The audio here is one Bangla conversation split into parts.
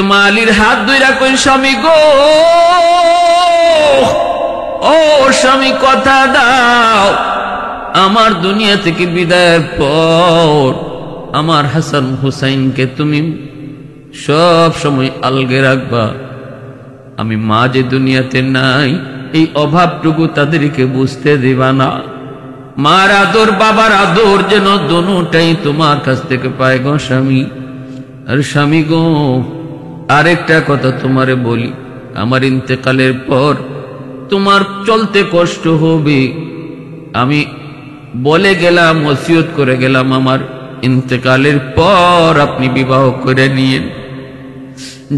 মালির হাত ধইরা কই স্বামী গো, ও স্বামী কথা দাও, আমার দুনিয়া থেকে বিদায়ের পর আমার হাসান হুসাইনকে তুমি সব সময় আলগে রাখবা। আমি মা যে দুনিয়াতে নাই এই অভাবটুকু তাদেরকে বুঝতে দিবা না। মার আদর বাবার আদর যেন দোনোটাই তোমার কাছ থেকে পায় গো স্বামী। আর স্বামী গো, আরেকটা কথা তোমারে বলি, আমার ইন্তেকালের পর তোমার চলতে কষ্ট হবে। আমি বলে গেলাম, ওসিয়ত করে গেলাম, আমার ইন্তেকালের পর আপনি বিবাহ করে নিয়েন।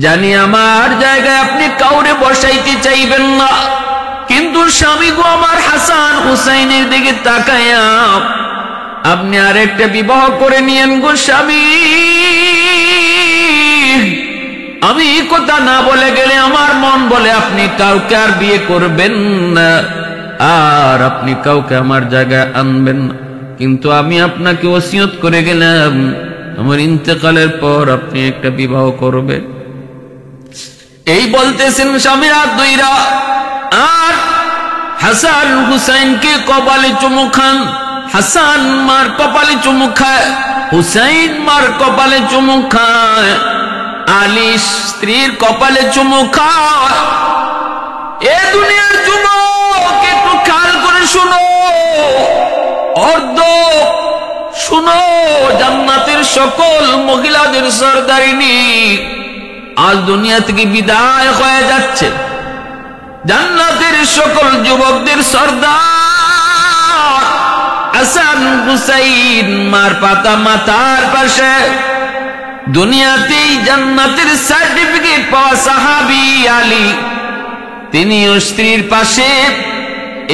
জানি আমার জায়গায় আপনি কাউরে বসাইতে চাইবেন না, কিন্তু স্বামী গো, আমার হাসান হুসাইনের দিকে তাকায়া আপনি আরেকটা বিবাহ করে নিয়েন গো স্বামী। আমি এই কথা না বলে গেলে আমার মন বলে আপনি কাউকে আর বিয়ে করবেন না, আর আপনি কাউকে আমার জায়গায় আনবেন না, কিন্তু আমি আপনাকে ওসিয়ত করে গেলাম আমার ইন্তেকালের পর আপনি একটা বিবাহ করবেন। এই বলতেছেন স্বামীর হাত ধইরা, আর হাসান হুসাইনকে কপালে চুমু খান। হাসান মার কপালে চুমু খায়, হুসাইন মার কপালে চুমু খায়, আলী স্ত্রীর কপালে চুমু খায়। এ দুনিয়ার যুবক একটু খেয়াল করে শুনো, অর্ধ শুনো, জান্নাতের সকল মহিলাদের সরদারিনী আজ দুনিয়া থেকে বিদায় হয়ে যাচ্ছে। জান্নাতের সকল যুবকদের সর্দার হাসান হুসাইন মার পাতা মাথার পাশে, দুনিয়াতেই জান্নাতের সার্টিফিকেট পাওয়া সাহাবী আলী, তিনিও স্ত্রীর পাশে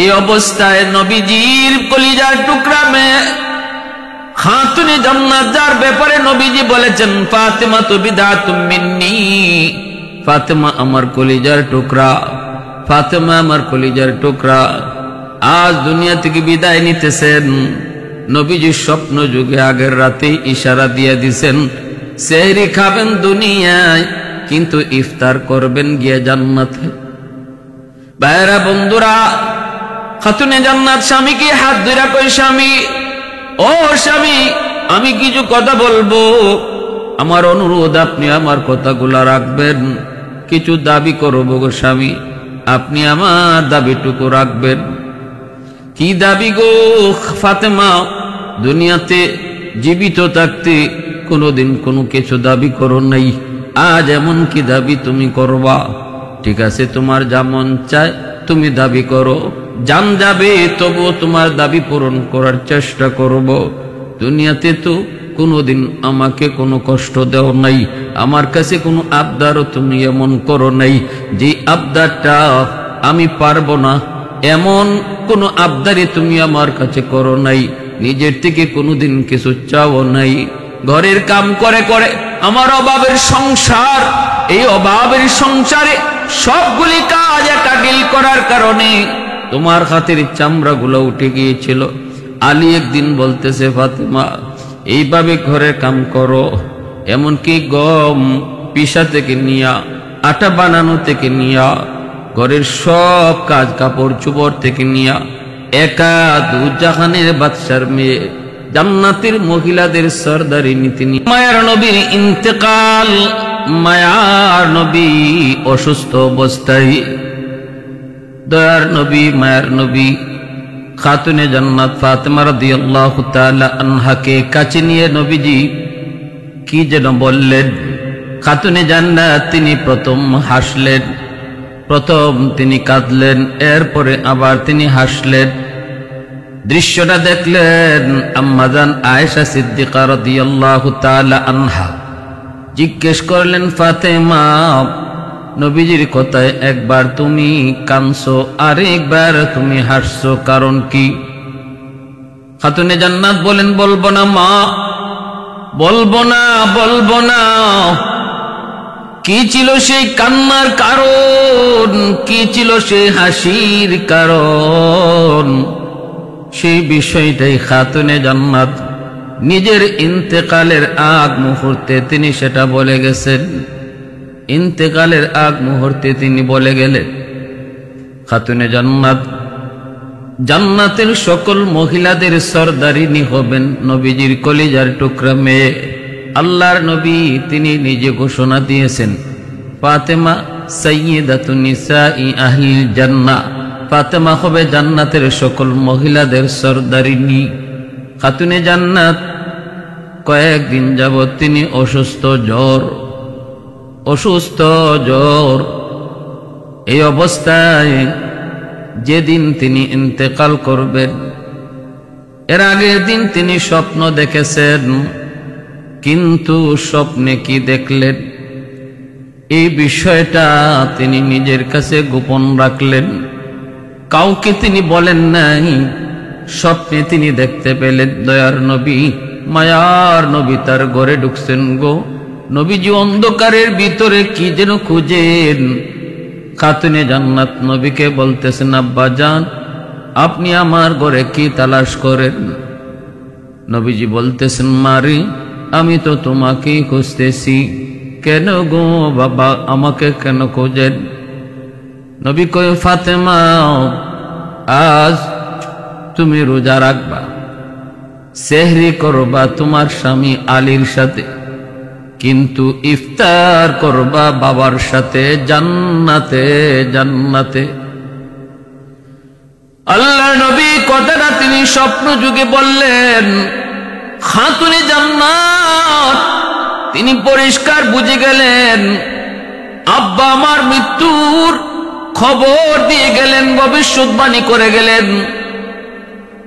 এই অবস্থায় নবীজির কলিজার টুকরা মেয়ে খাতুনে জান্নাত, যার ব্যাপারে নবীজি বলেছেন ফাতেমা তো বিদাতুম মিন্নি, ফাতেমা আমার কলিজার টুকরা, ফাতেমা আমার কলিজার টুকরা। আজ দুনিয়া থেকে বিদায় নিতেছেন। নবীজির স্বপ্ন যুগে আগের রাতে ইশারা দিয়ে দিছেন সেহরি খাবেন দুনিয়ায়, কিন্তু ইফতার করবেন গিয়ে জান্নাতে। ভাইরা বন্ধুরা, খাতুনে জান্নাত স্বামীকে হাত ধরে কই স্বামী, ও স্বামী, আমি কিছু কথা বলবো, আমার অনুরোধ আপনি আমার কথাগুলা রাখবেন। কিছু দাবি করবো গো স্বামী, আপনি আমার দাবিটুকু রাখবেন। কি দাবি গো ফাতেমা? দুনিয়াতে জীবিত থাকতে কোনোদিন কোনো কিছু দাবি করো নাই, আজ এমন কি দাবি তুমি করবা? ঠিক আছে, তোমার যা মন চায় তুমি দাবি করো, জান যাবে তবু তোমার দাবি পূরণ করার চেষ্টা করব। দুনিয়াতে তো কোনোদিন আমাকে কোনো কষ্ট দেও নাই, আমার কাছে কোনো আবদারও তুমি এমন করো নাই যে আবদারটা আমি পারবো না, এমন কোনো আবদারি তুমি আমার কাছে করো নাই। নিজের থেকে কোনোদিন কিছু চাও নাই। ঘরের কাম করে করে আমার অভাবের সংসার, এই অভাবের সংসারে সবগুলি কাজ একটা ডিল করার কারণে তোমার হাতের চামড়াগুলো উঠে গিয়েছিল। আলী একদিন বলতেছে ফাতেমা, এইভাবে ঘরের কাম করো, এমনকি গম পিসা থেকে নিয়া, আটা বানানো থেকে নিয়া, ঘরের সব কাজ কাপড় চোপড় থেকে নিয়া, একা দুজাহানের বাদশার মেয়ে, জান্নাতের মহিলাদের সরদারি নীতি নিয়ে মায়ার নবীর ইন্তেকাল। মায়ার নবী অসুস্থ অবস্থায়, দয়ার নবী মায়ার নবী খাতুনে জান্নাত ফাতেমা রাদিয়াল্লাহু তাআলা আনহাকে কাছে নিয়ে নবীজি কি যেন বললেন। খাতুনে জান্নাত তিনি প্রথম হাসলেন, প্রথম তিনি কাঁদলেন, এরপরে আবার তিনি হাসলেন। দৃশ্যটা দেখলেন আম্মাজান আয়েশা সিদ্দিকা রাদিয়াল্লাহু তাআলা আনহা। জিজ্ঞেস করলেন, ফাতেমা, নবীজির কথায় একবার তুমি কাঁদছো, আরেকবার তুমি হাসছো, কারণ কি? খাতুনে জান্নাত বলেন, বলবো না মা, বলবো না, বলবো না। কি ছিল সেই কান্নার কারণ, কি ছিল সেই হাসির কারণ? সেই বিষয়টাই খাতুনে জান্নাত নিজের ইন্তেকালের আগ মুহূর্তে তিনি সেটা বলে গেছেন। ইন্তেকালের আগ মুহূর্তে তিনি বলে গেলেন, খাতুনে জান্নাত জান্নাতের সকল মহিলাদের সরদারিনী হবেন নবীজির কলিজার টুকরা মেয়ে। আল্লাহর নবী তিনি নিজে ঘোষণা দিয়েছেন, ফাতেমা সাইয়্যিদাতুন নিসাই আহলিল জান্নাহ, ফাতেমা হবে জান্নাতের সকল মহিলাদের সরদারিনী। খাতুনে জান্নাত কয়েকদিন যাবৎ তিনি অসুস্থ জ্বর। এই অবস্থায় যেদিন তিনি ইন্তেকাল করবেন, এর আগের দিন তিনি স্বপ্ন দেখেছেন, কিন্তু স্বপ্নে কি দেখলেন এই বিষয়টা তিনি নিজের কাছে গোপন রাখলেন, কাউকে তিনি বলেন নাই। স্বপ্নে তিনি দেখতে পেলেন দয়ার নবী, মায়ার নবী তার ঘরে ঢুকছেন গো। নবীজি অন্ধকারের ভিতরে কি যেন খুঁজেন। খাতুনে জান্নাত নবীকে বলতেছেন, আব্বা জান আপনি আমার ঘরে কি তালাশ করেন? নবীজি বলতেছেন, মারি আমি তো তোমাকেই খুঁজতেছি। কেন গো বাবা, আমাকে কেন খোঁজেন? নবী কয়, ফাতেমা আজ তুমি রোজা রাখবা, সেহরি করবা তোমার স্বামী আলীর সাথে, কিন্তু ইফতার করবা বাবার সাথে জান্নাতে। আল্লাহ নবী কথাটা তিনি স্বপ্ন যুগে বললেন। খাতুনে জান্নাত তিনি পরিষ্কার বুঝে গেলেন, আব্বা আমার মৃত্যুর খবর দিয়ে গেলেন, ভবিষ্যৎবাণী করে গেলেন,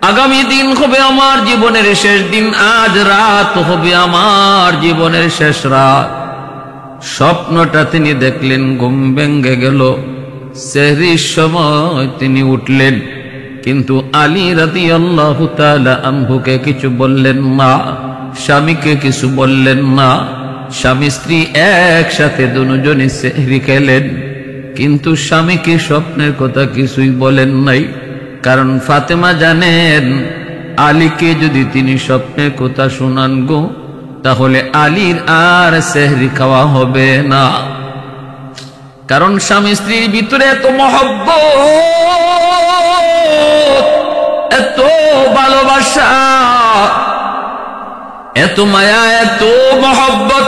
আগামী দিন হবে আমার জীবনের শেষ দিন, আজ রাত হবে আমার জীবনের শেষ রাত। স্বপ্নটা তিনি দেখলেন, ঘুম ভেঙে গেল। সেহরির সময় তিনি উঠলেন, কিন্তু আলী রাদিয়াল্লাহু তাআলা আনহুকে কিছু বললেন না, স্বামীকে কিছু বললেন না। স্বামী স্ত্রী একসাথে দুজনে সেহরি খেলেন, কিন্তু স্বামীকে স্বপ্নের কথা কিছুই বলেন নাই। কারণ ফাতেমা জানেন, আলীকে যদি তিনি স্বপ্নের কথা শোনান গো, তাহলে আলীর আর সেহরি খাওয়া হবে না। কারণ স্বামী স্ত্রীর ভিতরে এত মহব্বত, এত ভালোবাসা, এত মায়া, এত মহব্বত।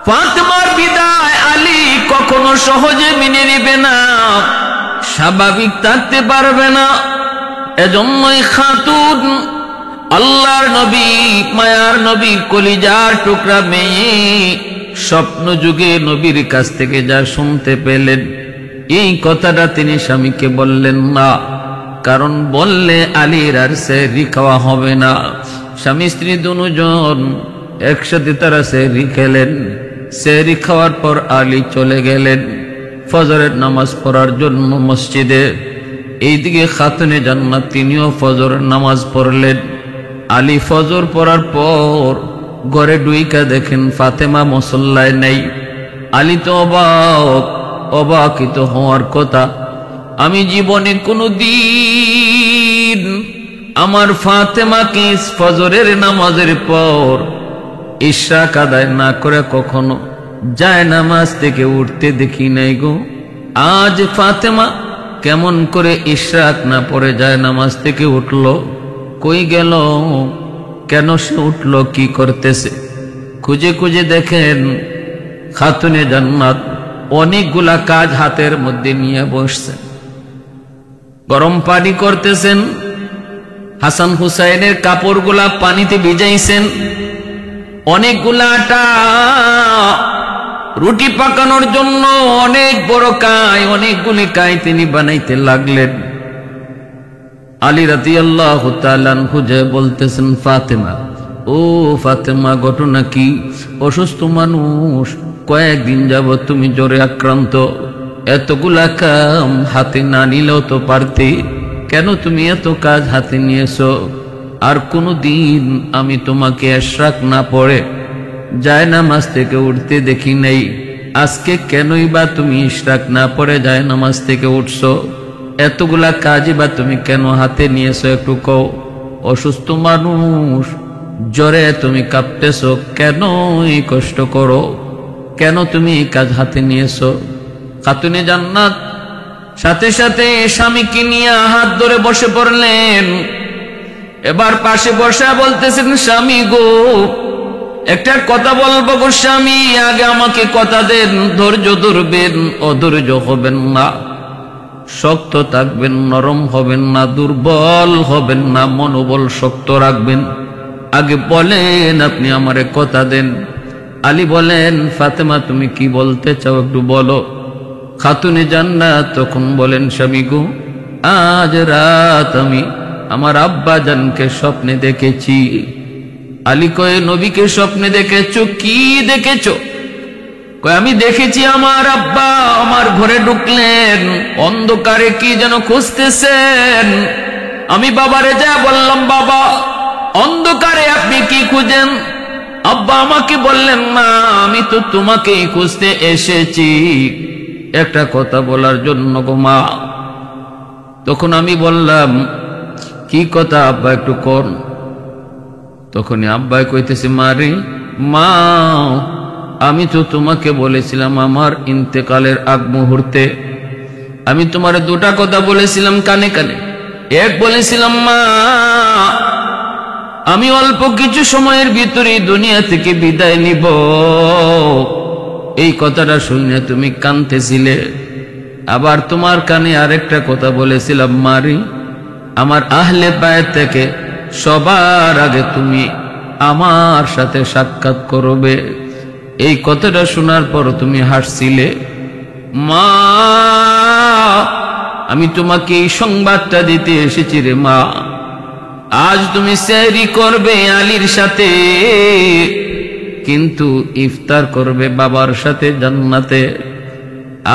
ফাতেমার বিদায় আলী কখনো সহজে মেনে নিবে না, স্বাভাবিক থাকতে পারবে না। এজন্যই খাতুন আল্লাহর নবী, মায়ার নবী, কলিজার টুকরা মেয়ে স্বপ্ন যুগে নবীর কাছ থেকে যা শুনতে পেলেন, এই কথাটা তিনি স্বামীকে বললেন না। কারণ বললে আলীর আর সেহরি খাওয়া হবে না। স্বামী স্ত্রী দুজন একসাথে তারা সেহরি খেলেন। সেহরি খাওয়ার পর আলী চলে গেলেন ফজরের নামাজ পড়ার জন্য মসজিদে। এইদিকে খাতুনে জান্নাত তিনিও ফজরের নামাজ পড়লেন। আলী ফজর পড়ার পর ঘরে ডুইকা দেখেন ফাতেমা মুসল্লায় নেই। আলী তো অবাকিত হওয়ার কথা। আমি জীবনে কোনদিন আমার ফাতেমাকে ফজরের নামাজের পর ইশরাক আদায় না করে কখনো যায় নামাজ থেকে উঠতে দেখি নাই গো। আজ ফাতেমা কেমন করে ইশরাক না পড়ে যায় নামাজ থেকে উঠল? কই গেল? কেন সে উঠল? কি করতেছে? খুঁজে খুঁজে দেখেন খাতুনে জান্নাত অনেকগুলা কাজ হাতের মধ্যে নিয়ে বসছেন, গরম পানি করতেছেন, হাসান হুসাইনের কাপড়গুলা পানিতে ভিজাইছেন, অনেকগুলা আটা রুটি পাকানোর জন্য অনেক বড় কায়, অনেকগুলি কায় তিনি বানাইতে লাগলেন। আলী রাদিয়াল্লাহু তাআলা আনহু যে বলতেছেন, ফাতেমা, ও ফাতেমা, ঘটনা কি? অসুস্থ মানুষ, কয়েকদিন যাবত তুমি জ্বরে আক্রান্ত, এতগুলা কাম হাতে না নিলেও তো পারতে, কেন তুমি এত কাজ হাতে নিয়েছো? আর কোনদিন আমি তোমাকে ইশরাক না পড়ে যায় নামাজ থেকে উঠতে দেখি নাই, আজকে কেনই বা তুমি ইশরাক না পড়ে যায় নামাজ থেকে উঠছো? এতগুলা কাজই বা তুমি কেন হাতে নিয়েছো? একটু কও। অসুস্থ মানুষ জ্বরে তুমি কাঁপতেছো, কেন এই কষ্ট করো, কেন তুমি এই কাজ হাতে নিয়েছো? খাতুনে জান্নাত সাথে সাথে স্বামীকে নিয়ে হাত ধরে বসে পড়লেন। এবার পাশে বসে বলতেছেন, স্বামী গো, একটা কথা বলবো গো স্বামী, আগে আমাকে কথা দেন, ধৈর্য ধরবেন, অধৈর্য হবেন না, শক্ত থাকবেন, নরম হবেন না, দুর্বল হবেন না, মনোবল শক্ত রাখবেন। আগে বলেন, আপনি আমারে কথা দেন। আলী বলেন, ফাতেমা তুমি কি বলতে চাও একটু বলো। খাতুনে জান্নাত তখন বলেন, স্বামী গো, আজ রাত আমি আমার আব্বা জানকে স্বপ্নে দেখেছি। আলী কয়ে, নবীকে স্বপ্নে দেখেছো? কি দেখেছো? কয়, আমি দেখেছি আমার আব্বা আমার ঘরে ঢুকলেন, অন্ধকারে কি যেন খুঁজতেছেন। আমি বাবারে যা বললাম, বাবা অন্ধকারে আপনি কি খুঁজেন? আব্বা আমাকে বললেন, না আমি তো তোমাকেই খুঁজতে এসেছি, একটা কথা বলার জন্য গো মা। তখন আমি বললাম, কি কথা আব্বা একটু কোন? তখনই আব্বা কইতেছে, মারে মা, আমি তো তোমাকে বলেছিলাম আমার ইন্তেকালের আগ মুহূর্তে আমি তোমারে দুটা কথা বলেছিলাম কানে কানে। এক বলেছিলাম, মা আমি অল্প কিছু সময়ের ভিতরে দুনিয়া থেকে বিদায় নিব। এই কথাটা শুনে তুমি কাঁদতেছিলে। আবার তোমার কানে আরেকটা কথা বলেছিলাম, মারি আমার আহলে বায়ত থেকে সবার আগে তুমি আমার সাথে সাক্ষাৎ করবে। এই কথাটা শোনার পর তুমি হাসছিলে। মা আমি তোমাকে এই সংবাদটা দিতে এসেছি রে মা, আজ তুমি সেহরি করবে আলীর সাথে, কিন্তু ইফতার করবে বাবার সাথে জান্নাতে।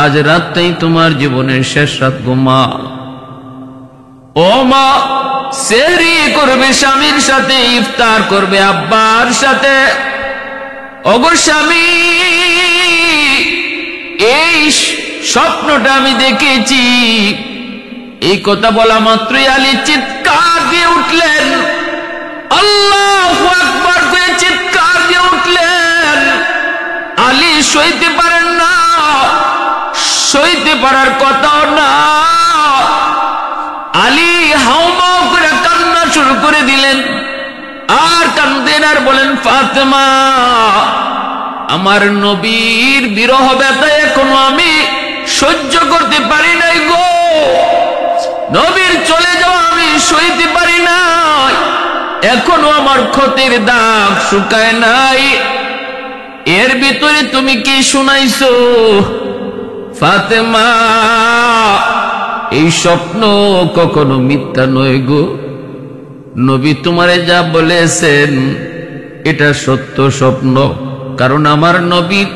আজ রাতটাই তোমার জীবনের শেষ রাত গো মা। ও মা, সেহরি করবে স্বামীর সাথে, ইফতার করবে আব্বার সাথে। ওগো স্বামী, এই স্বপ্নটা আমি দেখেছি। এই কথা বলা মাত্রই আলী চিৎকার দিয়ে উঠলেন, আল্লাহু আকবার করে চিৎকার দিয়ে উঠলেন। আলী সইতে পারেন না, সইতে পারার কথাও না। আলী হাউমাউ করে কান্না শুরু করে দিলেন। আর কান্দেন আর বলেন, ফাতেমা আমার নবীর বিরহ ব্যথা এখনো আমি সহ্য করতে পারি নাই গো, নবীর চলে যাওয়া আমি সইতে পারি নাই, এখনো আমার ক্ষতির দাগ শুকায় নাই। এর ভিতরে তুমি কি শুনাইছো ফাতেমা? এই স্বপ্ন কখনো মিথ্যা নয় গো, নবী তোমারে যা বলেছেন এটা সত্য স্বপ্ন। কারণ আমার নবীর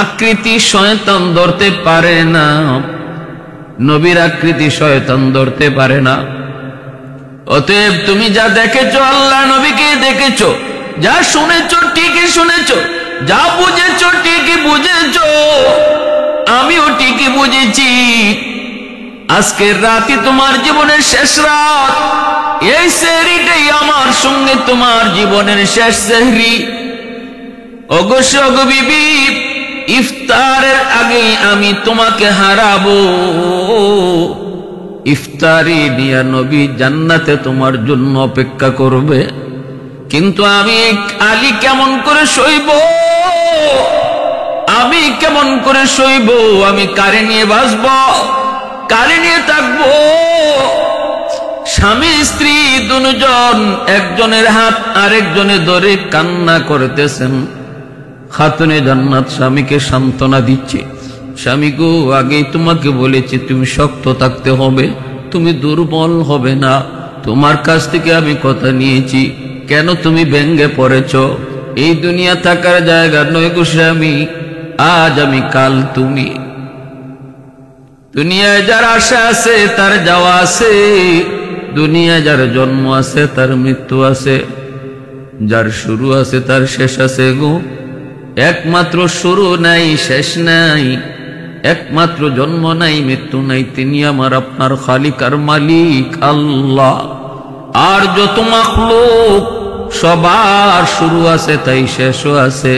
আকৃতি শয়তান ধরতে পারে না, নবীর আকৃতি শয়তান ধরতে পারে না। অতএব তুমি যা দেখেছো আল্লাহ নবীকে দেখেছো, যা শুনেছো ঠিকই শুনেছো, যা বুঝেছো ঠিকই বুঝেছো, আমিও ঠিকই বুঝেছি। আজকের রাতই তোমার জীবনের শেষ রাত, এই সেহরিটাই আমার সঙ্গে তোমার জীবনের শেষ সেহরি। অবশ্য গো বিবি, ইফতারের আগে আমি তোমাকে হারাবো। ইফতারি নিয়ে নবী জান্নাতে তোমার জন্য অপেক্ষা করবে, কিন্তু আমি আলী কেমন করে সইব? আমি কেমন করে সইব? আমি কারে নিয়ে বাঁচব, কারে নিয়ে থাকবো? স্বামী স্ত্রী দুজন একজনের হাত আরেকজনে ধরে কান্না করতেছেন। খাতুনে জান্নাত স্বামীকে সান্ত্বনা দিচ্ছে, স্বামী গো আগেই তোমাকে বলেছি তুমি শক্ত থাকতে হবে, তুমি দুর্বল হবে না। তোমার কাছ থেকে আমি কথা নিয়েছি, কেন তুমি ভেঙ্গে পড়েছ? এই দুনিয়া থাকার জায়গা নয় গো স্বামী, আজ আমি কাল তুমি। দুনিয়ায় যার আশা আছে তার যাওয়া আছে, দুনিয়ায় যার জন্ম আছে তার মৃত্যু আছে, যার শুরু আছে তার শেষ আছে গো। একমাত্র শুরু নাই, শেষ নাই, একমাত্র জন্ম নাই, মৃত্যু নাই, তিনি আমার আপনার খালিক আর মালিক আল্লাহ। আর যত মাখলুক সবার শুরু আছে তাই শেষও আছে।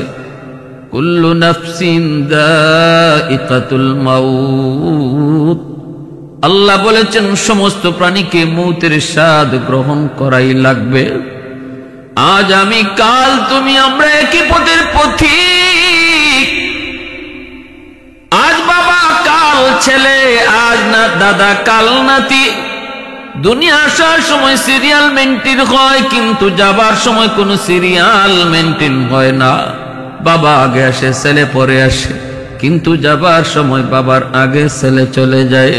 কুল্লু নাফসিন যায়িকাতুল মাউত। আল্লাহ বলেছেন সমস্ত প্রাণীকে মৌতের স্বাদ গ্রহণ করাই লাগবে। আজ আমি কাল তুমি আমরা একই পথের পথিক। আজ বাবা কাল ছেলে, আজ না দাদা কাল নাতি। দুনিয়া আসার সময় সিরিয়াল মেনটেন হয়, কিন্তু যাবার সময় কোনো সিরিয়াল মেনটেন হয় না। বাবা আগে আসে, ছেলে পরে আসে, কিন্তু যাবার সময় বাবার আগে ছেলে চলে যায়,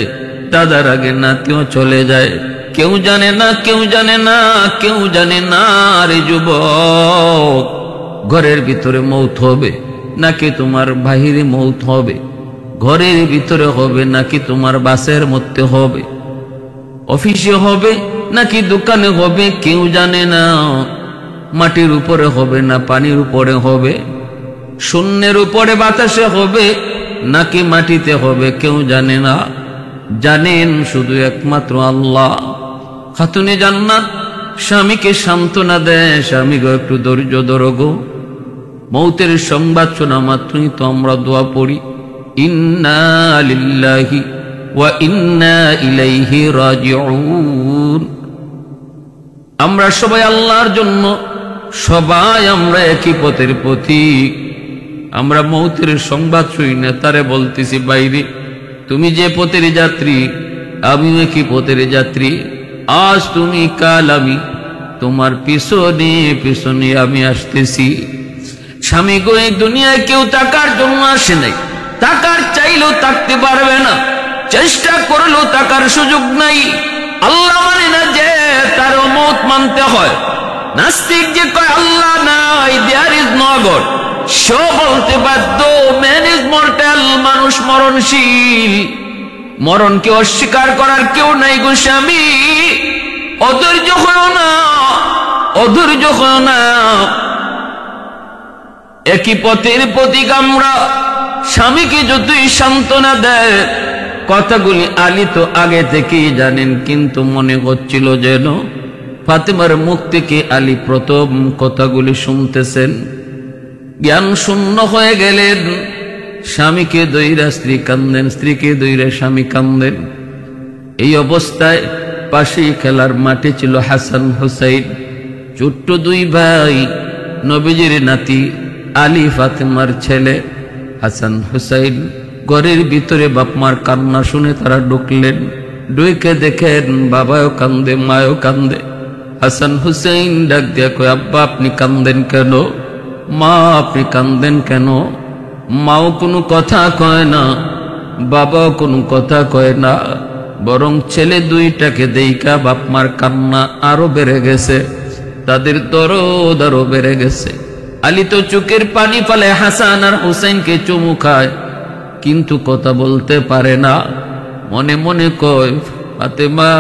দাদার আগে নাতিও চলে যায়। কেউ জানে না, কেউ জানে না, কেউ জানে না। রে যুবক, ঘরের ভিতরে মৌত হবে নাকি তোমার বাহিরে মৌত হবে? ঘরের ভিতরে হবে নাকি তোমার বাসের মধ্যে হবে? অফিসে হবে নাকি দোকানে হবে? কেউ জানে না। মাটির উপরে হবে না পানির উপরে হবে? শূন্যের উপরে বাতাসে হবে নাকি মাটিতে হবে? কেউ জানে না। জানেন শুধু একমাত্র আল্লাহ। খাতুনে জান্নাত স্বামীকে সান্ত্বনা দেয়, স্বামী গো একটু ধৈর্য ধরো গো। মৌতের সংবাদ শোনা মাত্রই তো আমরা দোয়া পড়ি, ইন্না লিল্লাহি ওয়া ইন্না ইলাইহি রাজিউন। আমরা সবাই আল্লাহর জন্য, সবাই আমরা একই পথের পথিক। আমরা মৌতের সংবাদ শুনি না, তারে বলতেছি বাইরে তুমি যে পথের যাত্রী, আমিও একই পথের যাত্রী। আজ তুমি কাল আমি, তোমার পিছনে পিছনে আমি আসতেছি। স্বামী গো, এই দুনিয়ায় কেউ টাকার জন্য আসে নাই। টাকার চাইলেও থাকতে পারবে না, চেষ্টা করলেও টাকার সুযোগ নাই। আল্লাহ মানে না যে তার মত মানতে হয়। নাস্তিক যে কয় আল্লাহ নাই, দেয়ার ইজ নো গড, সে বলতে বাধ্য ম্যান ইজ মর্টাল, মানুষ মরণশীল। মরণকে অস্বীকার করার কেউ নাই গো স্বামী। অধৈর্য হও না, অধৈর্য হও না। একই পথের প্রতীক আমরা। স্বামীকে যতই সান্ত্বনা দেয়, কথাগুলি আলী তো আগে থেকেই জানেন, কিন্তু মনে হচ্ছিল যেন ফাতেমার মুখ থেকে আলী প্রথম কথাগুলি শুনতেছেন। জ্ঞান শূন্য হয়ে গেলেন। স্বামীকে দইরা স্ত্রী কান্দেন, স্ত্রীকে দইরা স্বামী কান্দেন। এই অবস্থায় পাশেই খেলার মাঠে ছিল হাসান হুসাইন, ছোট্ট দুই ভাই, নবীজির নাতি আলী ফাতেমার ছেলে হাসান হুসাইন। ঘরের ভিতরে বাপমার কান্না শুনে তারা ঢুকলেন। ঢুকে দেখেন বাবাও কান্দে, মাও কান্দে। হাসান হুসাইন ডাক দিয়া কয়, আব্বা আপনি কান্দেন কেন? মা আপনি কান্দেন কেন? মাও কোনো কথা কয় না, বাবাও কোনো কথা কয় না, বরং ছেলে দুইটাকে দেইকা বাপমার কান্না আরো বেড়ে গেছে, তাদের দরদ আরো বেড়ে গেছে। আলী তো চোখের পানি ফেলে হাসান আর হুসাইনকে চুমু খায়, কিন্তু কথা বলতে পারে না। মনে মনে কয়, ফাতেমা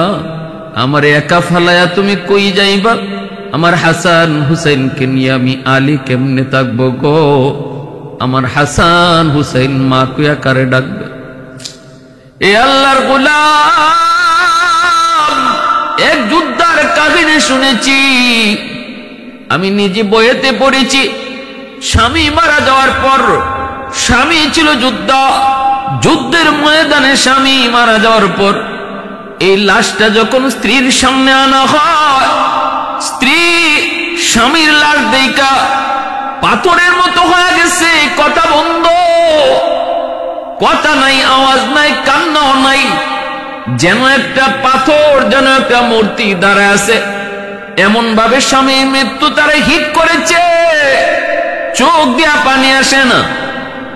আমার একা ফালায়া তুমি কই যাইবা? আমার হাসান হুসাইনকে নিয়ে আমি আলী কেমনে থাকবো গো? আমার হাসান হুসাইন মা কুয়া কারে ডাকবে? এ আল্লাহর গোলাম, এক যুদ্ধার কাহিনী শুনেছি, আমি নিজে বইয়েতে পড়েছি। স্বামী মারা যাওয়ার পর, স্বামী ছিল যোদ্ধা, যুদ্ধের ময়দানে স্বামী মারা যাওয়ার পর এই লাশটা যখন স্ত্রীর সামনে আনা হয়, স্ত্রী স্বামীর লাশ দেখা পাথরের মতো হয়ে গেছে, কথা বন্ধ, কথা নাই, আওয়াজ নাই, কান্নাও নাই, যেন একটা পাথর, যেন একটা মূর্তি দাঁড়ায় আছে। এমন ভাবে স্বামীর মৃত্যু তারা হিট করেছে, চোখ দিয়া পানি আসে না,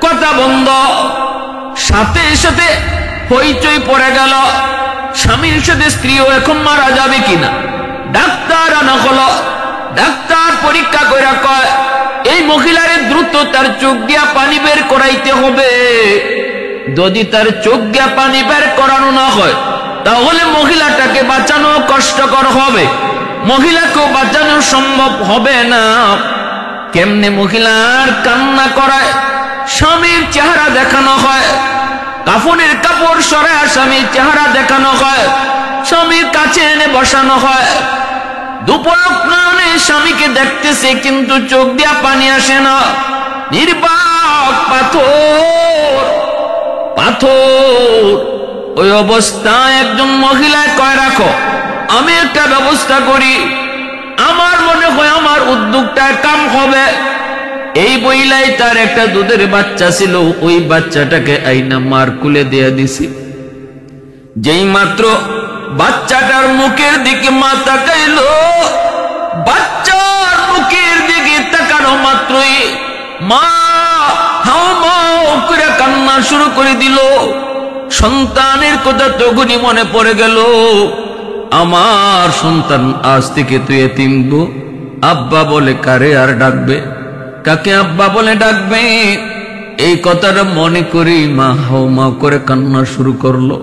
কথা বন্ধ। সাথে সাথে হইচই পড়ে গেল, স্বামীর সাথে স্ত্রীও এখন মারা যাবে কিনা। ডাক্তার আনা হলো, ডাক্তার পরীক্ষা করে কয় এই মহিলার দ্রুত তার চোখ দিয়া পানি বের করাইতে হবে। যদি তার চোখ দিয়া পানি বের করানো না হয়, তাহলে মহিলাটাকে বাঁচানো কষ্টকর হবে, মহিলাকেও বাঁচানো সম্ভব হবে না। কেমনে মহিলার কান্না করায় স্বামীর চেহারা দেখানো হয়, কাফনের কাপড় সরায় স্বামীর চেহারা দেখানো হয়, স্বামীর কাছে এনে বসানো হয়, দুপলক নয়নে স্বামীকে দেখতেছে, কিন্তু চোখ দিয়া পানি আসে না। নির্বাক পাথর পাথর। ওই অবস্থায় একজন মহিলায় কয়, রাখো, আমি একটা ব্যবস্থা করি, আমার মনে হয় আমার উদ্যোগটা কাম হবে। এই বইলাই তার একটা দুধের বাচ্চা ছিল, ওই বাচ্চাটাকে আইনা মার কুলে দিয়ে দিছি। যেই মাত্র বাচ্চাটার মুখের দিকে মা তাকাইল, বাচ্চার মুখের দিকে তাকানো মাত্রই মা হাও মাও করে কান্না শুরু করে দিল। সন্তানের কথা তখনই মনে পড়ে গেল, আমার সন্তান আজ থেকে তুই এতিম গো। আব্বা বলে কারে আর ডাকবে, কাকে আব্বা বলে ডাকবে? এই কথাটা মনে করি মা হাও মাও করে কান্না শুরু করলো।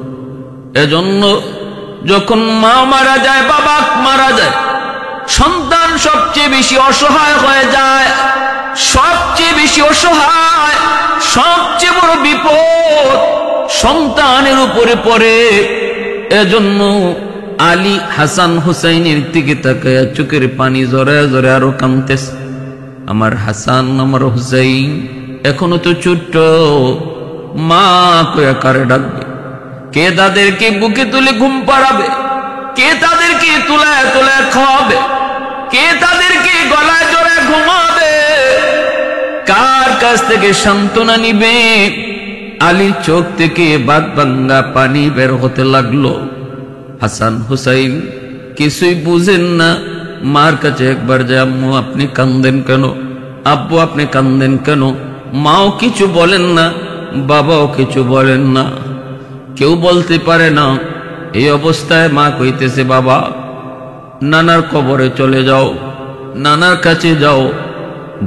এজন্য যখন মা মারা যায়, বাবা মারা যায়, সন্তান সবচেয়ে বেশি অসহায় হয়ে যায়, সবচেয়ে বেশি অসহায়, সবচেয়ে বড় বিপদ সন্তানের উপরে পড়ে। এজন্য আলী হাসান হুসাইনের দিকে তাকায়া চোখের পানি জড়ায় জড়ায় আরো কাঁদতেছে। আমার হাসান, আমার হুসাইন এখনো তো ছোট্ট, মা কয়া কারে ডাকবে? কে তাদেরকে বুকে তুলে ঘুম পাড়াবে? কে তাদেরকে তুলায় তুলায় খাওয়াবে? কে তাদেরকে গলায় জড়ায় ঘুমাবে? কার কাছ থেকে সান্ত্বনা নিবে? আলীর চোখ থেকে বাদ ভাঙ্গা পানি বের হতে লাগলো। হাসান হুসাইন কিছুই বুঝেন না। মার কাছে একবার যে, আম্মু আপনি কান্দেন কেন? আব্বু আপনি কান্দেন কেন? মাও কিছু বলেন না, বাবাও কিছু বলেন না, কেউ বলতে পারে না। এই অবস্থায় মা কইতেছে, বাবা নানার কবরে চলে যাও, নানার কাছে যাও।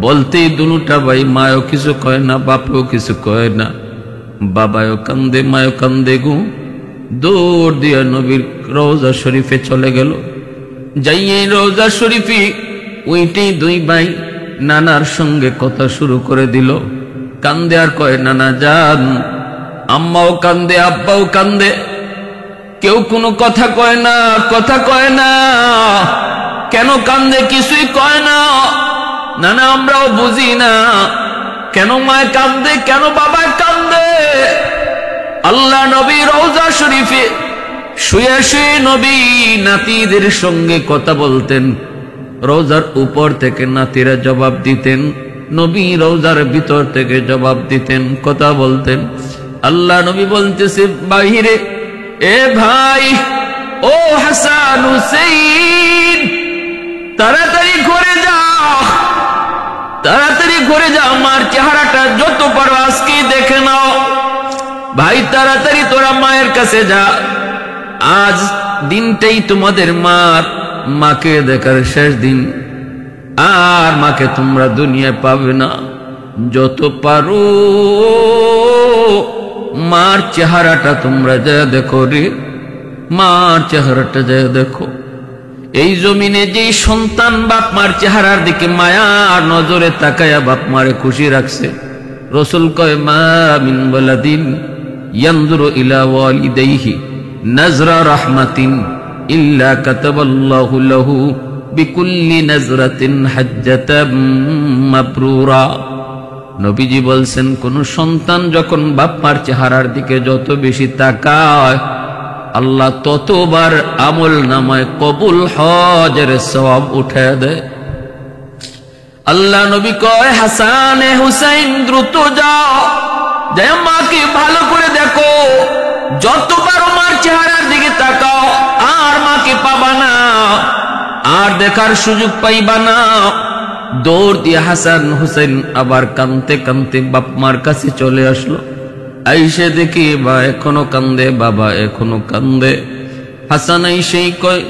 বলতেই দুটা ভাই, মায়ও কিছু কয় না, বাপও কিছু কয় না, বাবাও কান্দে মায়ও কান্দে গো। দৌড় দিয়া নবীর রওজা শরীফে চলে গেল। যাইয়ে রওজা শরীফে ওইটাই দুই ভাই নানার সঙ্গে কথা শুরু করে দিল। কান্দে আর কয়, নানা যান। আম্মাও কান্দে, আব্বাও কান্দে, কেউ কোনো কথা কয় না, কথা কয় না। কেন কান্দে কিছুই কয় না। নানা আমরাও বুঝি না কেন মায় কান্দে, কেন বাবায় কান্দে। আল্লাহ নবী রওজা শরীফে শুয়ে শুয়ে নবী নাতিদের সঙ্গে কথা বলতেন। রওজার উপর থেকে নাতিরা জবাব দিতেন, নবী রওজার ভিতর থেকে জবাব দিতেন, কথা বলতেন। আল্লাহ নবী বলতেছে বাহিরে, এ ভাই, ও হাসান হুসাইন, তাড়াতাড়ি ঘরে যাও, তাড়াতাড়ি ঘরে যাও, আমার চেহারাটা যত পারো আজকে দেখে নাও। ভাই তাড়াতাড়ি তোরা মায়ের কাছে যা, আজ দিনটাই তোমাদের মাকে দেখার শেষ দিন, আর মাকে তোমরা দুনিয়ায় পাবে না। যত পারো মার চেহারাটা তোমরা যা দেখো রে, মার চেহারাটা যা দেখো। এই জমিনে যেই সন্তান বাপ মার চেহারার দিকে মায়ার নজরে তাকায়া বাপ মারে খুশি রাখছে, রসুল কয়, মা মিন ওয়ালাদিন ইয়ানজুরু ইলা ওয়ালিদাইহি নাজরা রাহমাতিন ইল্লা কাতাবাল্লাহু লাহু বিকুল্লি নাজরাতিন হাজ্জাতাম মাবরুরা। নবীজি বলছেন, কোন সন্তান যখন বাপ মার চেহারার দিকে যত বেশি তাকায়, আল্লাহ ততবার আমল নামায় কবুল হজের সওয়াব উঠায় দেয়। আল্লাহ নবী কয়, হাসান হুসাইন দ্রুত যাও, যে মাকে ভালো করে দেখো, যতবার মার চেহারার দিকে তাকাও আর মাকে পাবা না, আর দেখার সুযোগ পাইবা না। দৌড় দিয়ে হাসান হুসাইন আবার কাঁদতে কাঁদতে বাপ মার কাছে চলে আসলো। আইসে দেখি বা এখনো কান্দে, বাবা এখনো কান্দে। হাসান আইসেই কয়,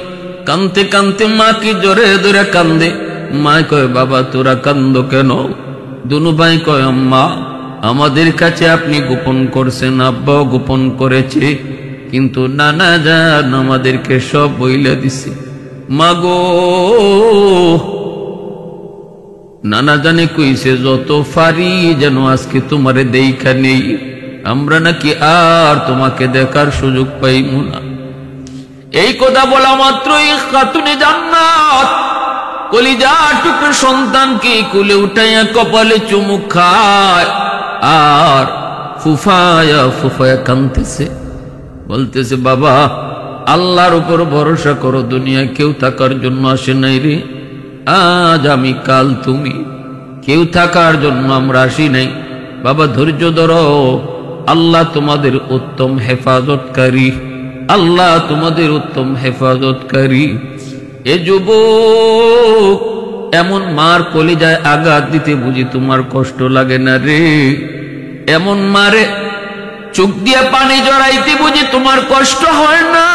কান্দতে কান্দতে মাকে জোরে জোরে কান্দে। মা কয়, বাবা তোরা কান্দ কেন? দুনু ভাই কয়, আম্মা আমাদের কাছে আপনি গোপন করছেন, আব্বাও গোপন করেছে, কিন্তু নানা জান আমাদেরকে সব বইলে দিছে। মাগো নানা জানে কইছে, যত ফারি যেন আজকে তোমারে দেখা নেই, আমরা নাকি আর তোমাকে দেখার সুযোগ পাইব না। এই কথা বলা মাত্রই খাতুনে জান্নাত কলিজা টুকরো সন্তানকে কোলে উঠাইয়া কপালে চুমুক খায় আর ফুফায়া ফুফায়া কাঁদতেছে, বলতেছে বাবা আল্লাহর উপর ভরসা করো, দুনিয়া কেউ থাকার জন্য আসে নাই রে, আজ আমি কাল তুমি, কেউ থাকার জন্য আমরা আসি নাই। বাবা ধৈর্য ধরো, আল্লাহ তোমাদের উত্তম হেফাজতকারী, আল্লাহ তোমাদের উত্তম হেফাজতকারী। এ যুবক, এমন মার কলিজায় আঘাত দিতে বুঝি তোমার কষ্ট লাগে না রে? এমন মারে চোখ দিয়ে পানি জড়াইতে বুঝি তোমার কষ্ট হয় না?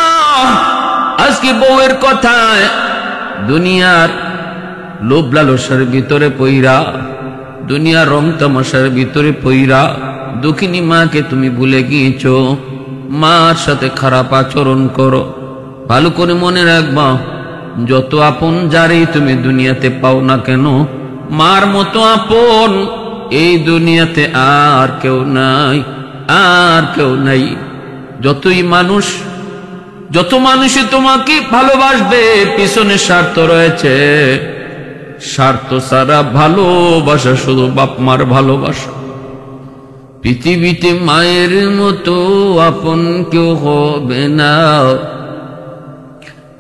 আজকে বউয়ের কথায় দুনিয়ার লোভ লালসার ভিতরে পইরা, দুনিয়ার রং তামাশার ভিতরে পইরা দুঃখিনী মাকে তুমি ভুলে গিয়েছো, মার সাথে খারাপ আচরণ করো। ভালো করে মনে রাখবা, যত আপন যারেই তুমি দুনিয়াতে পাও না কেন, মার মতো আপন এই দুনিয়াতে আর কেউ নাই, আর কেউ নাই। যত মানুষই তোমাকে ভালোবাসবে পিছনে স্বার্থ রয়েছে, স্বার্থ ছাড়া ভালোবাসা শুধু বাপ মার ভালোবাসা। পৃথিবীতে মায়ের মতো আপন কেউ হবে না,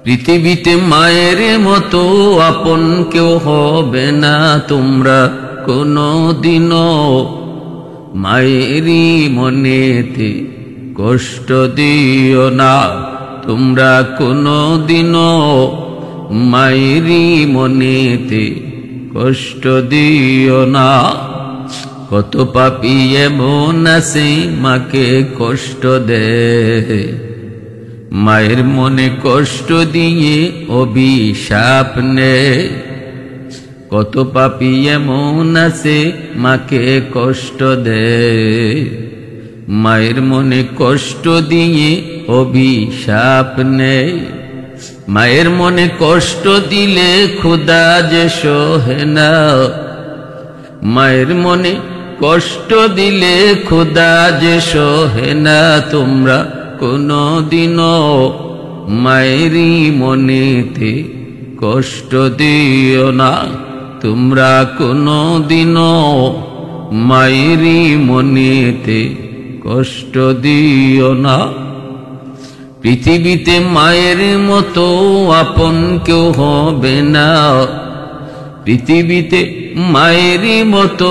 পৃথিবীতে মায়ের মতো আপন কেউ হবে না। তোমরা কোনদিনও মায়েরই মনেতে কষ্ট দিও না, তোমরা কোনদিনও মায়েরই মনেতে কষ্ট দিও না। কত পাপী এমন আছে মাকে কষ্ট দেয়, মায়ের মনে কষ্ট দিয়ে অভিশাপ নেয়। কত পাপী এমন আছে মাকে কষ্ট দেয়, মায়ের মনে কষ্ট দিয়ে অভিশাপ নেয়। মায়ের মনে কষ্ট দিলে খোদা যে সহে না, মায়ের মনে কষ্ট দিলে খোদা যে সহে না। তোমরা কোনদিনও মায়েরই মনেতে কষ্ট দিও না, তোমরা কোনদিনও মায়েরই মনেতে কষ্ট দিও না। পৃথিবীতে মায়ের মতো আপন কেউ হবে না, পৃথিবীতে মায়েরই মতো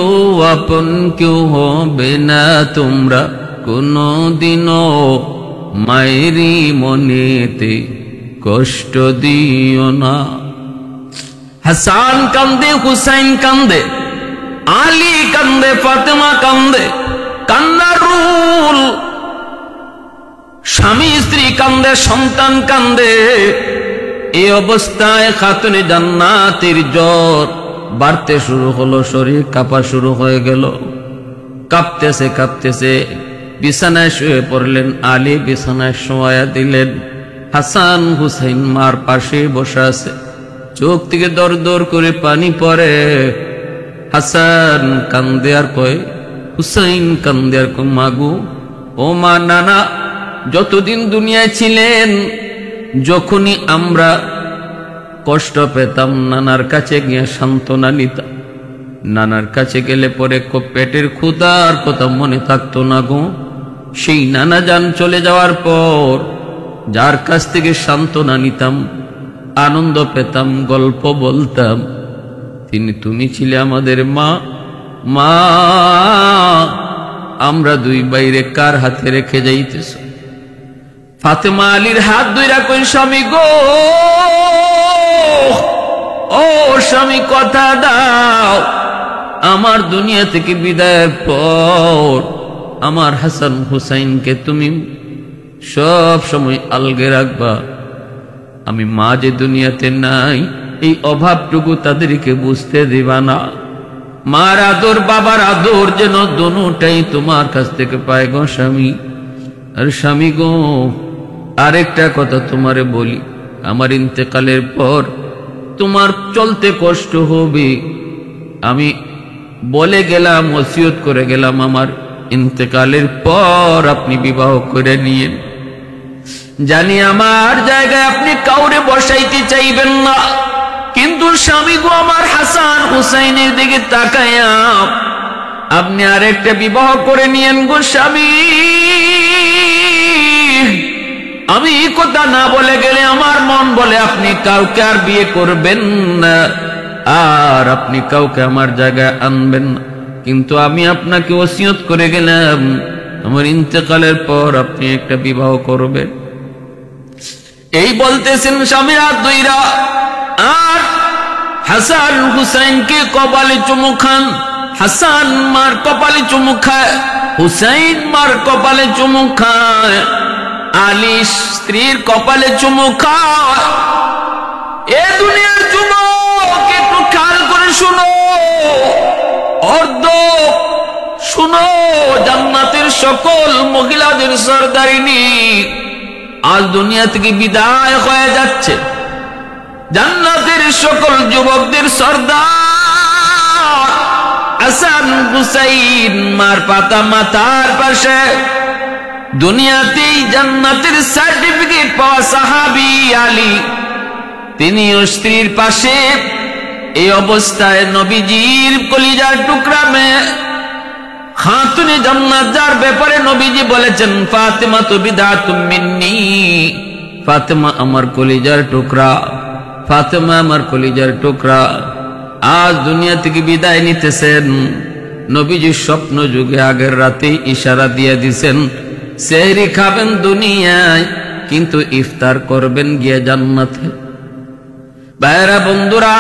আপন কেউ হবে না। তোমরা কোনদিনও মায়েরই মনেতে কষ্ট দিও না। হাসান কান্দে, হুসাইন কান্দে, আলী কান্দে, ফাতেমা কান্দে, কান্নার রুল। স্বামী স্ত্রী কান্দে, সন্তান কান্দে। এই অবস্থায় খাতুনে জান্নাতের জ্বর বাড়তে শুরু হলো, শরীর কাঁপা শুরু হয়ে গেল। কাঁপতেছে কাঁপতেছে বিছানায় শুয়ে পড়লেন। আলী বিছানায় শোয়া দিলেন। হাসান হুসাইন মার পাশে বসে আছে, চোখ থেকে দর দর করে পানি পড়ে। হাসান কান্দে আর কয়, হুসাইন কান্দে আর কয়, মাগো ও মা, নানা যতদিন দুনিয়ায় ছিলেন, যখনই আমরা কষ্ট পেতাম নানার কাছে গিয়ে সান্ত্বনা নিতাম। নানার কাছে গেলে পরে পেটের ক্ষুধার কথা মনে থাকতো না গো। সেই নানা যান চলে যাওয়ার পর যার কাছ থেকে সান্ত্বনা নিতাম, আনন্দ পেতাম, গল্প বলতাম, তুমি ছিলে আমাদের মা। মা, আমরা দুই বাইরে কার হাতে রেখে যাইতেছ? ফাতেমা আলীর হাত ধইরা কই, স্বামী গো, ও স্বামী কথা দাও, আমার দুনিয়া থেকে বিদায়ের পর আমার হাসান হুসাইনকে তুমি সব সময় আলগে রাখবা। আমি মা যে দুনিয়াতে নাই, এই অভাবটুকু তাদেরকে বুঝতে দিবা না। মার আদর বাবার আদর যেন দোনোটাই তোমার কাছ থেকে পায় গো স্বামী। আর স্বামী গো, আরেকটা কথা তোমারে বলি, আমার ইন্তেকালের পর তোমার চলতে কষ্ট হবে। আমি বলে গেলাম, ওসিয়ত করে গেলাম, আমার ইন্তেকালের পর আপনি বিবাহ করে নিয়েন। জানি আমার জায়গায় আপনি কাউরে বসাইতে চাইবেন না, কিন্তু স্বামী গো আমার হাসান হুসাইনের দিকে তাকায়া আপনি আরেকটা বিবাহ করে নিয়েন গো স্বামী। আমি এই কথা না বলে গেলে আমার মন বলে আপনি কাউকে আর বিয়ে করবেন না, আর আপনি কাউকে আমার জায়গায় আনবেন না, কিন্তু আমি আপনাকে ওসিয়ত করে গেলাম আমার ইন্তেকালের পর আপনি একটা বিবাহ করবেন। এই বলতেছেন স্বামীরা দুইরা, আর হাসান হুসাইনকে কপালে চুমু খান। হাসান মার কপালে চুমু খায়, হুসাইন মার কপালে চুমু খায়, আলী স্ত্রীর কপালে চুমু খায়। এ দুনিয়ার যুবক একটু খেয়াল করে শুনো, অর্ধ শুনো, জান্নাতের সকল মহিলাদের সরদারিনী আজ দুনিয়া থেকে বিদায় হয়ে যাচ্ছে। জান্নাতের সকল যুবকদের সরদার হাসান হুসাইন মার পাতা মাথার পাশে, দুনিয়াতেই জান্নাতের সার্টিফিকেট পাওয়া সাহাবী আলী, তিনিও স্ত্রীর পাশে। এই অবস্থায় নবীজির কলিজার টুকরা মেয়ে খাতুনে জান্নাত যার ব্যাপারে নবীজি বলেছেন ফাতেমা তো বিদাতুম মিন্নি, ফাতেমা আমার কলিজার টুকরা, ফাতেমা আমার কলিজার টুকরা আজ দুনিয়া থেকে বিদায় নিতেছেন। নবীজি স্বপ্ন যুগে আগের রাতে ইশারা দিয়ে দিছেন সেহরি খাবেন দুনিয়ায়, কিন্তু ইফতার করবেন গিয়ে জান্নাতে। ভাইরা বন্ধুরা,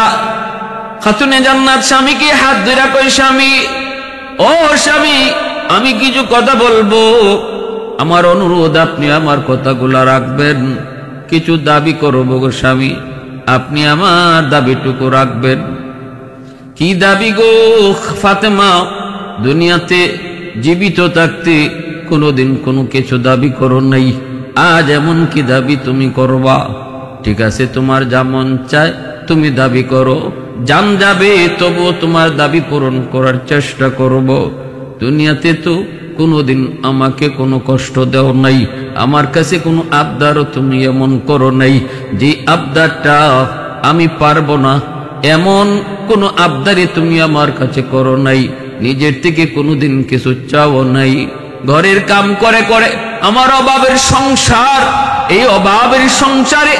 খাতুনে জান্নাত স্বামীকে হাত ধরে কই, স্বামী ও স্বামী আমি কিছু কথা বলবো, আমার অনুরোধ আপনি আমার কথাগুলা রাখবেন। কিছু দাবি করবো গো স্বামী, আপনি আমার দাবিটুকু রাখবেন। কি দাবি গো ফাতেমা? দুনিয়াতে জীবিত থাকতে কোনোদিন কোনো কিছু দাবি করো নাই, আজ এমন কি দাবি তুমি করবা? ঠিক আছে, তোমার যা মন চায় তুমি দাবি করো, জান যাবে তবুও তোমার দাবি পূরণ করার চেষ্টা করব। দুনিয়াতে তো কোনোদিন আমাকে কোনো কষ্ট দেও নাই, আমার কাছে কোনো আবদারও তুমি এমন করো নাই যে আবদারটা আমি পারবো না, এমন কোনো আবদারে তুমি আমার কাছে করো নাই। নিজের থেকে কোনোদিন কিছু চাও নাই। ঘরের কাম করে করে আমার অভাবের সংসার, এই অভাবের সংসারে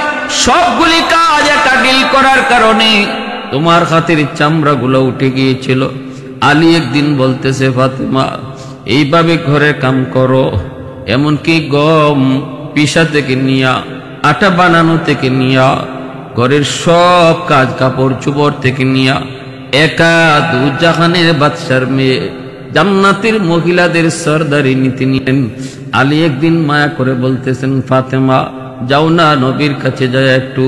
সবগুলি কাজ একা ডিল করার কারণে তোমার হাতের চামড়াগুলো উঠে গিয়েছিল। আলী একদিন বলতেছে ফাতেমা এইভাবে ঘরে কাম করো, এমনকি গম পিসা থেকে নিয়া, আটা বানানো থেকে নিয়া, ঘরের সব কাজ কাপড় চোপড় থেকে নিয়া, একা দুজাহানের বাদশার মেয়ে জান্নাতের মহিলাদের সরদারি নীতি নিয়েন। আলী একদিন মায়া করে বলতেছেন ফাতেমা যাও না নবীর কাছে যায় একটু,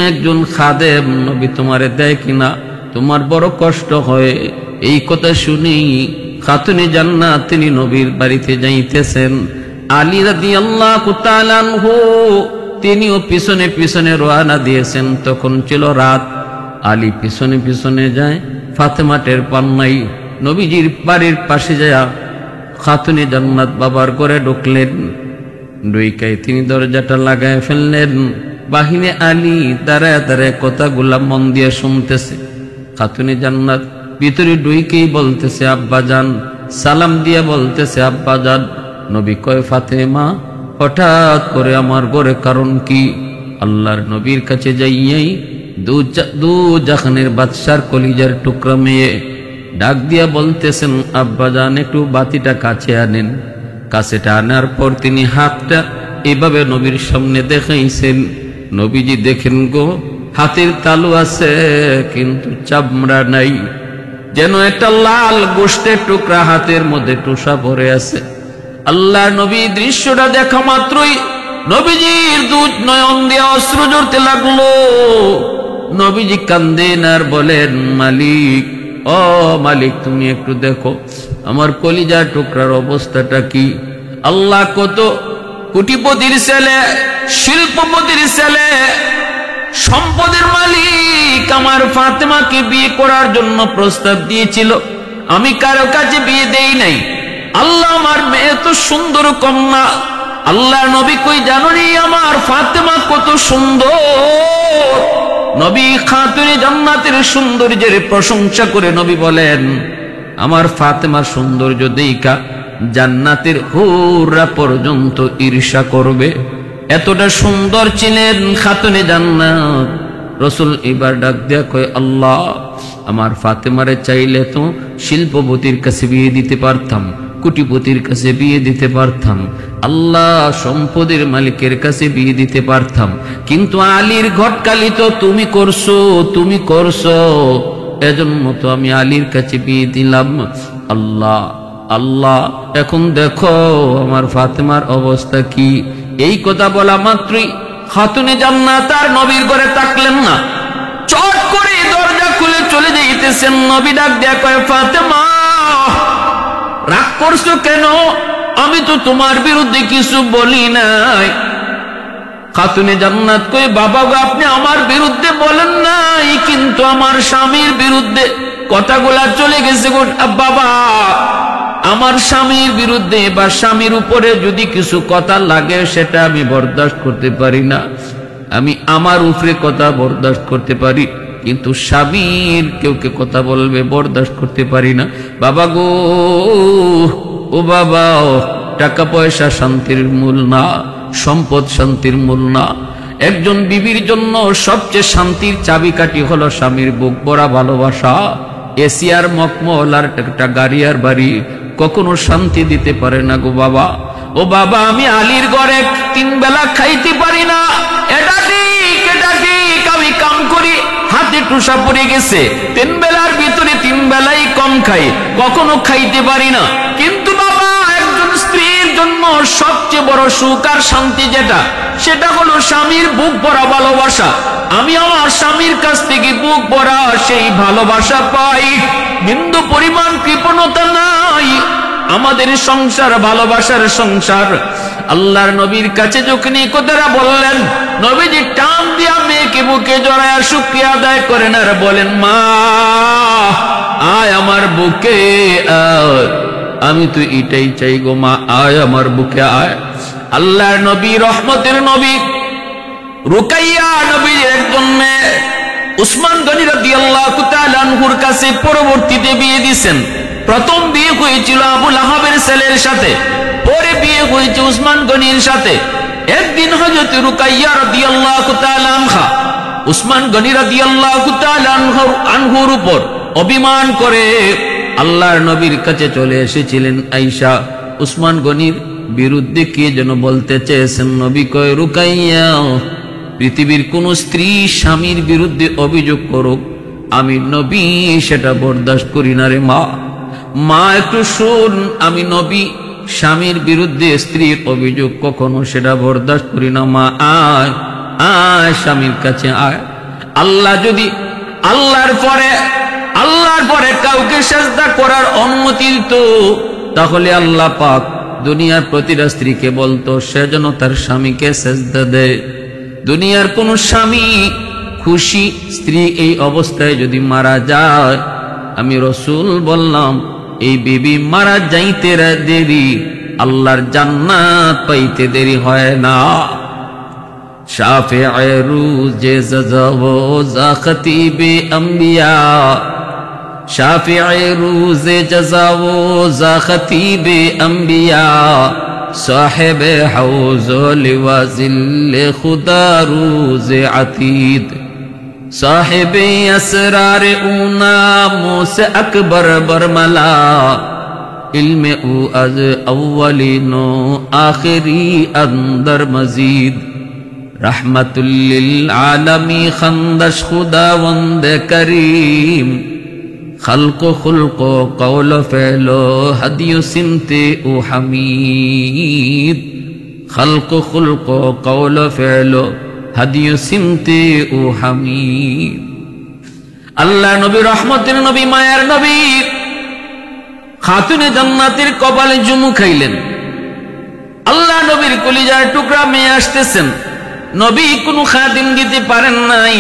একজন খাদেম নবী তোমারে দেয় কিনা, তোমার বড় কষ্ট হয়। এই কথা শুনি খাতুনে জান্নাত তিনি নবীর বাড়িতে যাইতেছেন। আলী রাদিয়াল্লাহু তাআলা আনহু তিনিও পিছনে পিছনে রওনা দিয়েছেন। তখন ছিল রাত। আলী পিছনে পিছনে যায়, ফাতেমা টের পান নাই। নবীজির বাড়ির পাশে যায় খাতুনে জান্নাত বাবার ঘরে ঢুকলেন। ডুইকায় তিনি দরজাটা লাগায় ফেললেন। বাহিনী আলী দাঁড়ায় দাঁড়ায় কথাগুলা মন দিয়ে শুনতেছে। খাতুনে জান্নাত ভিতরে ডুইকেই বলতেছে আব্বাজান, সালাম দিয়ে বলতেছে আব্বাজান। নবী কয় ফাতেমা হঠাৎ করে আমার ঘরে কারণ কি? আল্লাহর নবীর কাছে যাইয়াই দু জাহানের বাদশার কলিজার টুকরা মেয়ে ডাক দিয়া বলতেছেন আব্বাজান একটু বাতিটা কাছে আনেন। কাছেটা আনার পর তিনি হাতটা এভাবে নবীর সামনে দেখাইছেন। নবীজি দেখেন গো হাতের তালু আছে কিন্তু চামড়া নাই, যেন একটা লাল গোশতের টুকরা হাতের মধ্যে টুসা ভরে আছে। আল্লাহ নবী দৃশ্যটা দেখা মাত্রই নবীজির দুধ নয়ন দিয়ে অশ্রু ঝরতে লাগলো। নবীজি কান্দেন আর বলেন মালিক, ও মালিক তুমি একটু দেখো আমার কলিজার টুকরার অবস্থাটা কি। আল্লাহ কত কোটিপতির ছেলে, শিল্পপতির ছেলে, সম্পদের মালিক আমার ফাতেমাকে বিয়ে করার জন্য প্রস্তাব দিয়েছিল, আমি কারো কাছে বিয়ে দেই নাই। আল্লাহ আমার মেয়ে তো সুন্দর কন্যা, আল্লাহর নবী কই জানোনি আমার ফাতেমা কত সুন্দর। নবী খাতুনে জান্নাতের সৌন্দর্যের প্রশংসা করে নবী বলেন আমার ফাতেমার সৌন্দর্য দেইখা জান্নাতের হুররা পর্যন্ত ঈর্ষা করবে, এতটা সুন্দর ছিলেন খাতুনে জান্নাত। রাসূল এবার ডাক দেয়া কয় আল্লাহ আমার ফাতেমারে চাইলে তো শিল্পপতির কাছে বিয়ে দিতে পারতাম, কোটিপতির কাছে বিয়ে দিতে পারতাম, আল্লাহ সম্পদের মালিকের কাছে বিয়ে দিতে পারতাম, কিন্তু আলীর ঘটকালি তো তুমি করছো, এজন্য তো আমি আলীর কাছে বিয়ে দিলাম। আল্লাহ আল্লাহ এখন দেখো আমার ফাতেমার অবস্থা কি। এই কথা বলা মাত্রই খাতুনে জান্নাত আর নবীর ঘরে তাকলেন না, চট করে দরজা খুলে চলে যাইতেছেন। নবী ডাক দেয়া কয় ফাতেমা রাগ করছো কেন? আমি তো তোমার বিরুদ্ধে কিছু বলি নাই। খাতুনে জান্নাত কই বাবা গো আপনি আমার বিরুদ্ধে বলেন নাই, কিন্তু আমার স্বামীর বিরুদ্ধে কথাগুলা চলে গেছে গো বাবা। আমার স্বামীর বিরুদ্ধে বা স্বামীর উপরে যদি কিছু কথা লাগে সেটা আমি বরদাস্ত করতে পারি না। আমি আমার উপরে কথা বরদাস্ত করতে পারি, কিন্তু স্বামীর কেউ কথা বলবে বরদাস্ত করতে পারি না। বাবা গো ও বাবা, টাকা পয়সা শান্তির মূল না, সম্পদ শান্তির মূল না। একজন বিবির জন্য সবচেয়ে শান্তির চাবিকাঠি হলো স্বামীর বুক ভরা ভালোবাসা। এসি আর মকমল আর একটা গাড়ি আর বাড়ি কখনো শান্তি দিতে পারে না গো বাবা। ও বাবা আমি আলীর ঘরে 3 বেলা খাইতে পারি না, এটা ঠিক আমি কাম করি, হাতে টুসা পড়ে গেছে, 3 বেলার ভিতরে 3 বেলাই কম খাই, কখনো খাইতে পারি না। কিন্তু বাবা একজন স্ত্রীর জন্য সবচেয়ে বড় সুখ আর শান্তি যেটা, সেটা হলো স্বামীর বুক ভরা ভালোবাসা। আমি আমার স্বামীর কাছ থেকে বুক ভরা সেই ভালোবাসা পাই, বিন্দু পরিমাণ কৃপণতা নাই। আমাদের সংসার ভালোবাসার সংসার। আল্লাহর নবীর কাছে যখন এই কথাটা বললেন, নবীজি টান দিয়া মেয়েকে বুকে জড়ায়া শুকরিয়া আদায় করেন আর বলেন মা আয় আমার বুকে আয়, আমি তো এটাই চাই গো মা, আয় আমার বুকে আয়। আল্লাহর নবী রহমতের নবী রুকাইয়া নবীর একজন মেয়ে উসমান গনি রাদিয়াল্লাহু তাআলা আনহুর কাছে পরবর্তীতে বিয়ে দিয়েছেন। প্রথম বিয়ে হয়েছিল আবু লাহাবের ছেলের সাথে, পরে বিয়ে হয়েছে উসমান গনির সাথে। একদিন হযরত রুকাইয়া রাদিয়াল্লাহু তাআলা আনহা উসমান গনি রাদিয়াল্লাহু তাআলা আনহুর উপর অভিমান করে আল্লাহর নবীর কাছে চলে এসেছিলেন। আয়েশা উসমান গনির বিরুদ্ধে কে যেন বলতে চেয়েছেন। নবী কয় রুকাইয়া পৃথিবীর কোন স্ত্রী স্বামীর বিরুদ্ধে অভিযোগ করুক, আমি নবী সেটা বরদাস্ত করি না রে মা। মা একটু শুন, আমি নবী স্বামীর বিরুদ্ধে স্ত্রীর অভিযোগ কখনো সেটা বরদাস্ত করি না। মা আয় আয় স্বামীর কাছে আয়। আল্লাহর পরে কাউকে সেজদা করার অনুমতি দিত, তাহলে আল্লাহ পাক দুনিয়ার প্রতিটা স্ত্রীকে বলতো সে যেন তার স্বামীকে সেজদা দেয়। দুনিয়ার কোন স্বামী খুশি স্ত্রী এই অবস্থায় যদি মারা যায়, আমি রাসূল বললাম এই বিবি মারা যাইতে দেরি, আল্লাহর জান্নাত পাইতে দেরি হয় না। শাফিঈ রুজে জাযা খতিবে আম্বিয়া, শাফিঈ রুজে জাযা খতিবে আম্বিয়া, সাহেবে হাউজ লিওয়া জিল্লে খুদা রুজে আতীদ, সাহেবে আসরার উনা মুসে আকবর বরমলা, ইলমে উ আজ আউয়ালিনো আখিরি अंदर मजीद, रहमतुल लिल आलमी खंदश खुदावंद करीम, खल्को खुल्को कौलो फेलो हदियो सिमते ओ हमीद, खल्को खुल्को कौलो फेलो हदियो सिमते ओ हमीद। अल्लाह नबी रहमतेर नबी मायार नबी खातुने জান্নাতের কপালে চুমু খাইলেন। আল্লাহ নবীর কলিজার টুকরা মেয়ে আসতেছেন, নবী কোনো খাদিম দিতে পারেন নাই।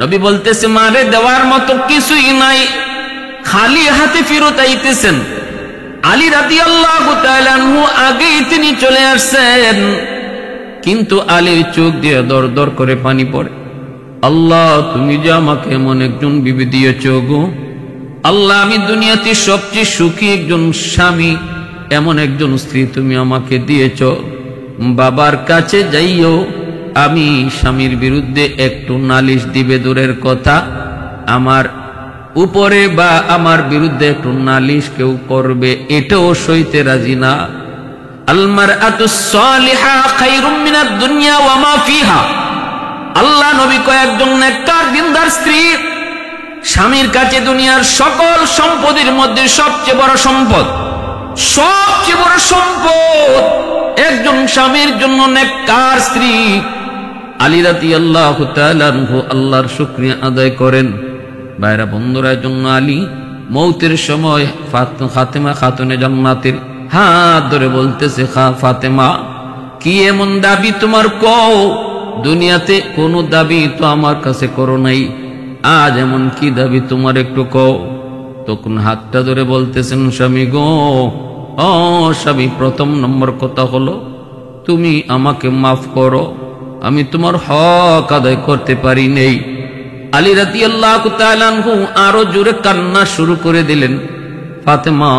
নবী বলতেছে মারে দেওয়ার মতো কিছুই নাই, খালি হাতে ফেরত আইতেছেন। আলী রাদিয়াল্লাহু তাআলা আনহু আগেই তিনি চলে আসছেন, কিন্তু আলীর চোখ দিয়ে দর দর করে পানি পড়ে। আল্লাহ, তুমি যে আমাকে এমন একজন বিবি দিয়েছ গো আল্লাহ, আমি দুনিয়াতে সবচেয়ে সুখী একজন স্বামী, এমন একজন স্ত্রী তুমি আমাকে দিয়েছ। বাবার কাছে যাইও, আমি স্বামীর বিরুদ্ধে একটু নালিশ দিবে দূরের কথা, আমার উপরে বা আমার বিরুদ্ধে একটু নালিশ কেউ করবে এটাও সইতে রাজি না। আল মারআতুস সালিহা খায়রুম মিনাদ দুনিয়া ওয়া মা ফিহা। আল্লাহ নবী কয়েকজন নেককার দিনদার স্ত্রী স্বামীর কাছে দুনিয়ার সকল সম্পদের মধ্যে সবচেয়ে বড় সম্পদ, সবচেয়ে বড় সম্পদ একজন স্বামীর জন্য নেককার স্ত্রী। আলী রাদিয়াল্লাহু তাআলা আনহু আল্লাহর শুকরিয়া আদায় করেন। ভাইরা বন্ধুরা, জন্য আলী মৌতের সময় ফাতেমা খাতুনে জান্নাতের হাত ধরে বলতেছে, ফাতেমা, কি এমন দাবি তোমার কও? দুনিয়াতে কোনো দাবি তো আমার কাছে করো নাই, আজ এমন কি দাবি তোমার একটু কও। তখন হাতটা ধরে বলতেছেন, স্বামী গো, ও স্বামী, প্রথম নম্বর কথা হলো তুমি আমাকে মাফ করো, আমি তোমার হক আদায় করতে পারি নেই। আলী রাদিয়াল্লাহু তাআলা আনহু আরো জোরে কান্না শুরু করে দিলেন। ফাতেমা,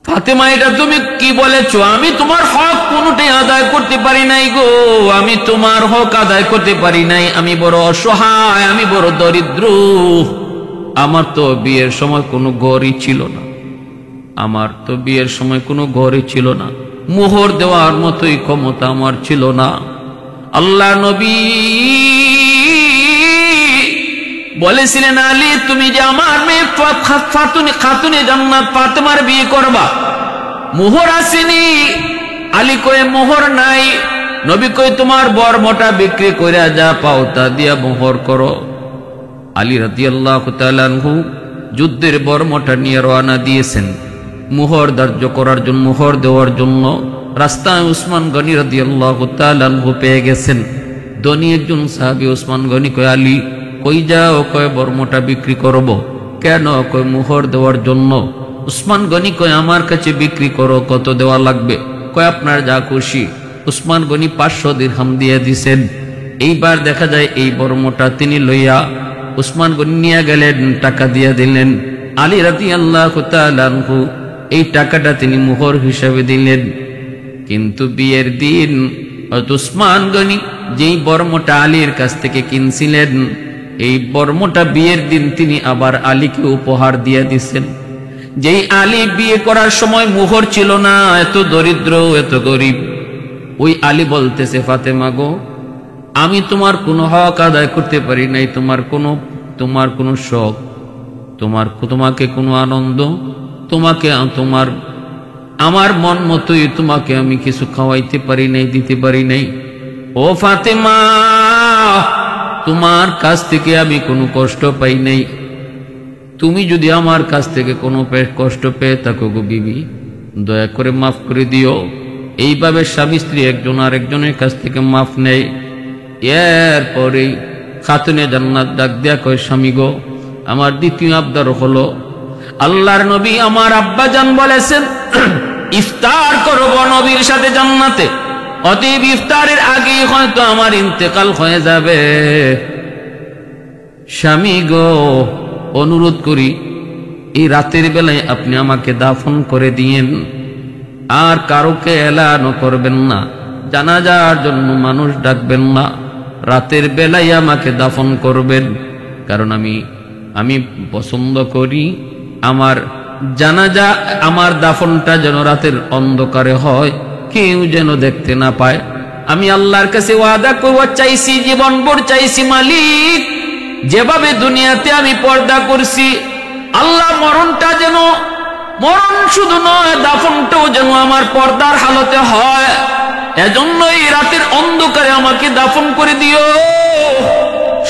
ফাতেমা, এটা তুমি কি বলেছো? আমি তোমার হক কোনটাই আদায় করতে পারি নাই গো, আমি তোমার হক আদায় করতে পারি নাই। আমি বড় অসহায়, আমি বড় দরিদ্র। আমার তো বিয়ের সময় কোনো ঘরই ছিল না, আমার তো বিয়ের সময় কোনো ঘরই ছিল না, মোহর দেওয়ার মতোই ক্ষমতা আমার ছিল না। আল্লাহ নবী বলেছিলেন, আলী, তুমি যে আমার মেয়ে খাতুনে জান্নাত ফাতেমার বিয়ে করবা, মোহর আসেনি। আলী কয়ে মোহর নাই। নবী কয়ে তোমার বরমটা বিক্রি করে যা পাও তা দিয়া মোহর করো। আলী রাদিয়াল্লাহু তাআলা আনহু যুদ্ধের বরমটা নিয়ে রওনা দিয়েছেন মোহর ধার্য করার জন্য, মোহর দেওয়ার জন্য। রাস্তায় উসমান গনি রাদিয়াল্লাহু তাআলা আনহু পেয়ে গেছেন। ধনী একজন সাহাবী উসমান গনি কয়, আলী কই যাও? কয় বরমটা বিক্রি করব। কেন? কয় মোহর দেওয়ার জন্য। উসমান গনি কয়, আমার কাছে বিক্রি করো, কত দেওয়া লাগবে? কয় আপনার যা খুশি। উসমান গনি 500 দিরহাম দিয়ে দিছেন। এইবার দেখা যায় এই বরমটা তিনি লইয়া উসমান গনি নিয়ে গেলেন, টাকা দিয়ে দিলেন। আলী রাদিয়াল্লাহু তাআলা আনহু এই টাকাটা তিনি মোহর হিসাবে দিলেন। কিন্তু বিয়ের দিন উসমান গনি যেই বরমটা আলীর কাছ থেকে কিনছিলেন, এই বর্মটা বিয়ের দিন তিনি আবার আলীকে উপহার দিয়ে দিচ্ছেন। যেই আলী বিয়ে করার সময় মোহর ছিল না, এত দরিদ্র, এত গরিব, ওই আলী বলতেছে, ফাতেমা গো, আমি তোমার কোনো হক আদায় করতে পারি নাই, তোমার কোনো শখ, তোমাকে কোনো আনন্দ, তোমাকে আমার মন মতোই তোমাকে আমি কিছু খাওয়াইতে পারি নাই, দিতে পারি নাই। ও ফাতেমা, তোমার কাছ থেকে আমি কোনো কষ্ট পাই নাই। তুমি যদি আমার কাছ থেকে কোনো কষ্ট পেয়ে থাকো গো বিবি, দয়া করে মাফ করে দিও। এইভাবে স্বামী স্ত্রী একজন আরেকজনের কাছ থেকে মাফ নেয়। এরপরে খাতুনে জান্নাত ডাক দিয়া কয়, স্বামী গো, আমার দ্বিতীয় আবদার হলো, আল্লাহর নবী আমার আব্বা জান বলেছেন ইফতার করব নবীর সাথে জান্নাতে, অতএব ইফতারের আগেই হয়তো আমার ইন্তেকাল হয়ে যাবে। স্বামী গো, অনুরোধ করি এই রাতের বেলায় আপনি আমাকে দাফন করে দিয়েন, আর কারোকে এলানও করবেন না, জানাজার জন্য মানুষ ডাকবেন না, রাতের বেলায় আমাকে দাফন করবেন। কারণ আমি পছন্দ করি আমার জানাজা, আমার দাফনটা যেন রাতের অন্ধকারে হয়, কেউ যেন দেখতে না পায়। আমি আল্লাহর কাছে ওয়াদা চাইছি, জীবনভর চাইছি, মালিক, যেভাবে দুনিয়াতে আমি পর্দা করছি, আল্লাহ মরণ শুধু নয়, দাফনটাও যেন আমার পর্দার হালতে হয়। এজন্য এই রাতের অন্ধকারে আমাকে দাফন করে দিও,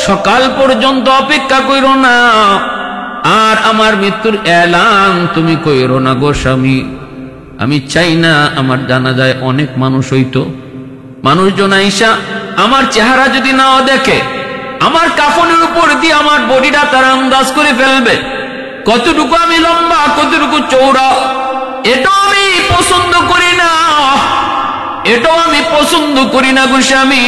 সকাল পর্যন্ত অপেক্ষা কইরো না, আর আমার মৃত্যুর এলান তুমি কইরো না গো স্বামী। আমি চাই না আমার জানাজায় অনেক মানুষ হইতো, মানুষজন আইসা আমার চেহারা যদি নাও দেখে, আমার কাফনের উপর দিয়ে আমার বডিটা তারা আন্দাজ করে ফেলবে, কতটুকু আমি লম্বা, কতটুকু চৌড়া, এটাও আমি পছন্দ করি না, এটাও আমি পছন্দ করি না গো স্বামী।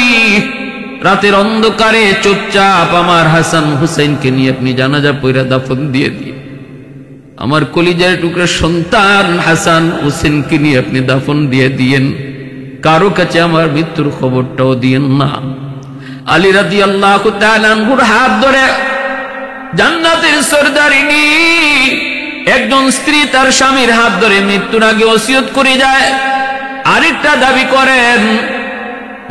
রাতের অন্ধকারে চুপচাপ আমার হাসান হুসাইনকে নিয়ে আপনি জানাজা পড়া দাফন দিয়ে দিয়ে, আমার কলিজার টুকরা সন্তান হাসান হুসেনকে নিয়ে আপনি দাফন দিয়ে দিয়েন, কারো কাছে আমার মৃত্যুর খবরটাও দিয়েন না। আলী রাদিয়াল্লাহু তাআলা আনহুর হাত ধরে জান্নাতের সরদারিনী একজন স্ত্রী তার স্বামীর হাত ধরে মৃত্যুর আগে ওসিয়ত করে যায়, আরেকটা দাবি করেন,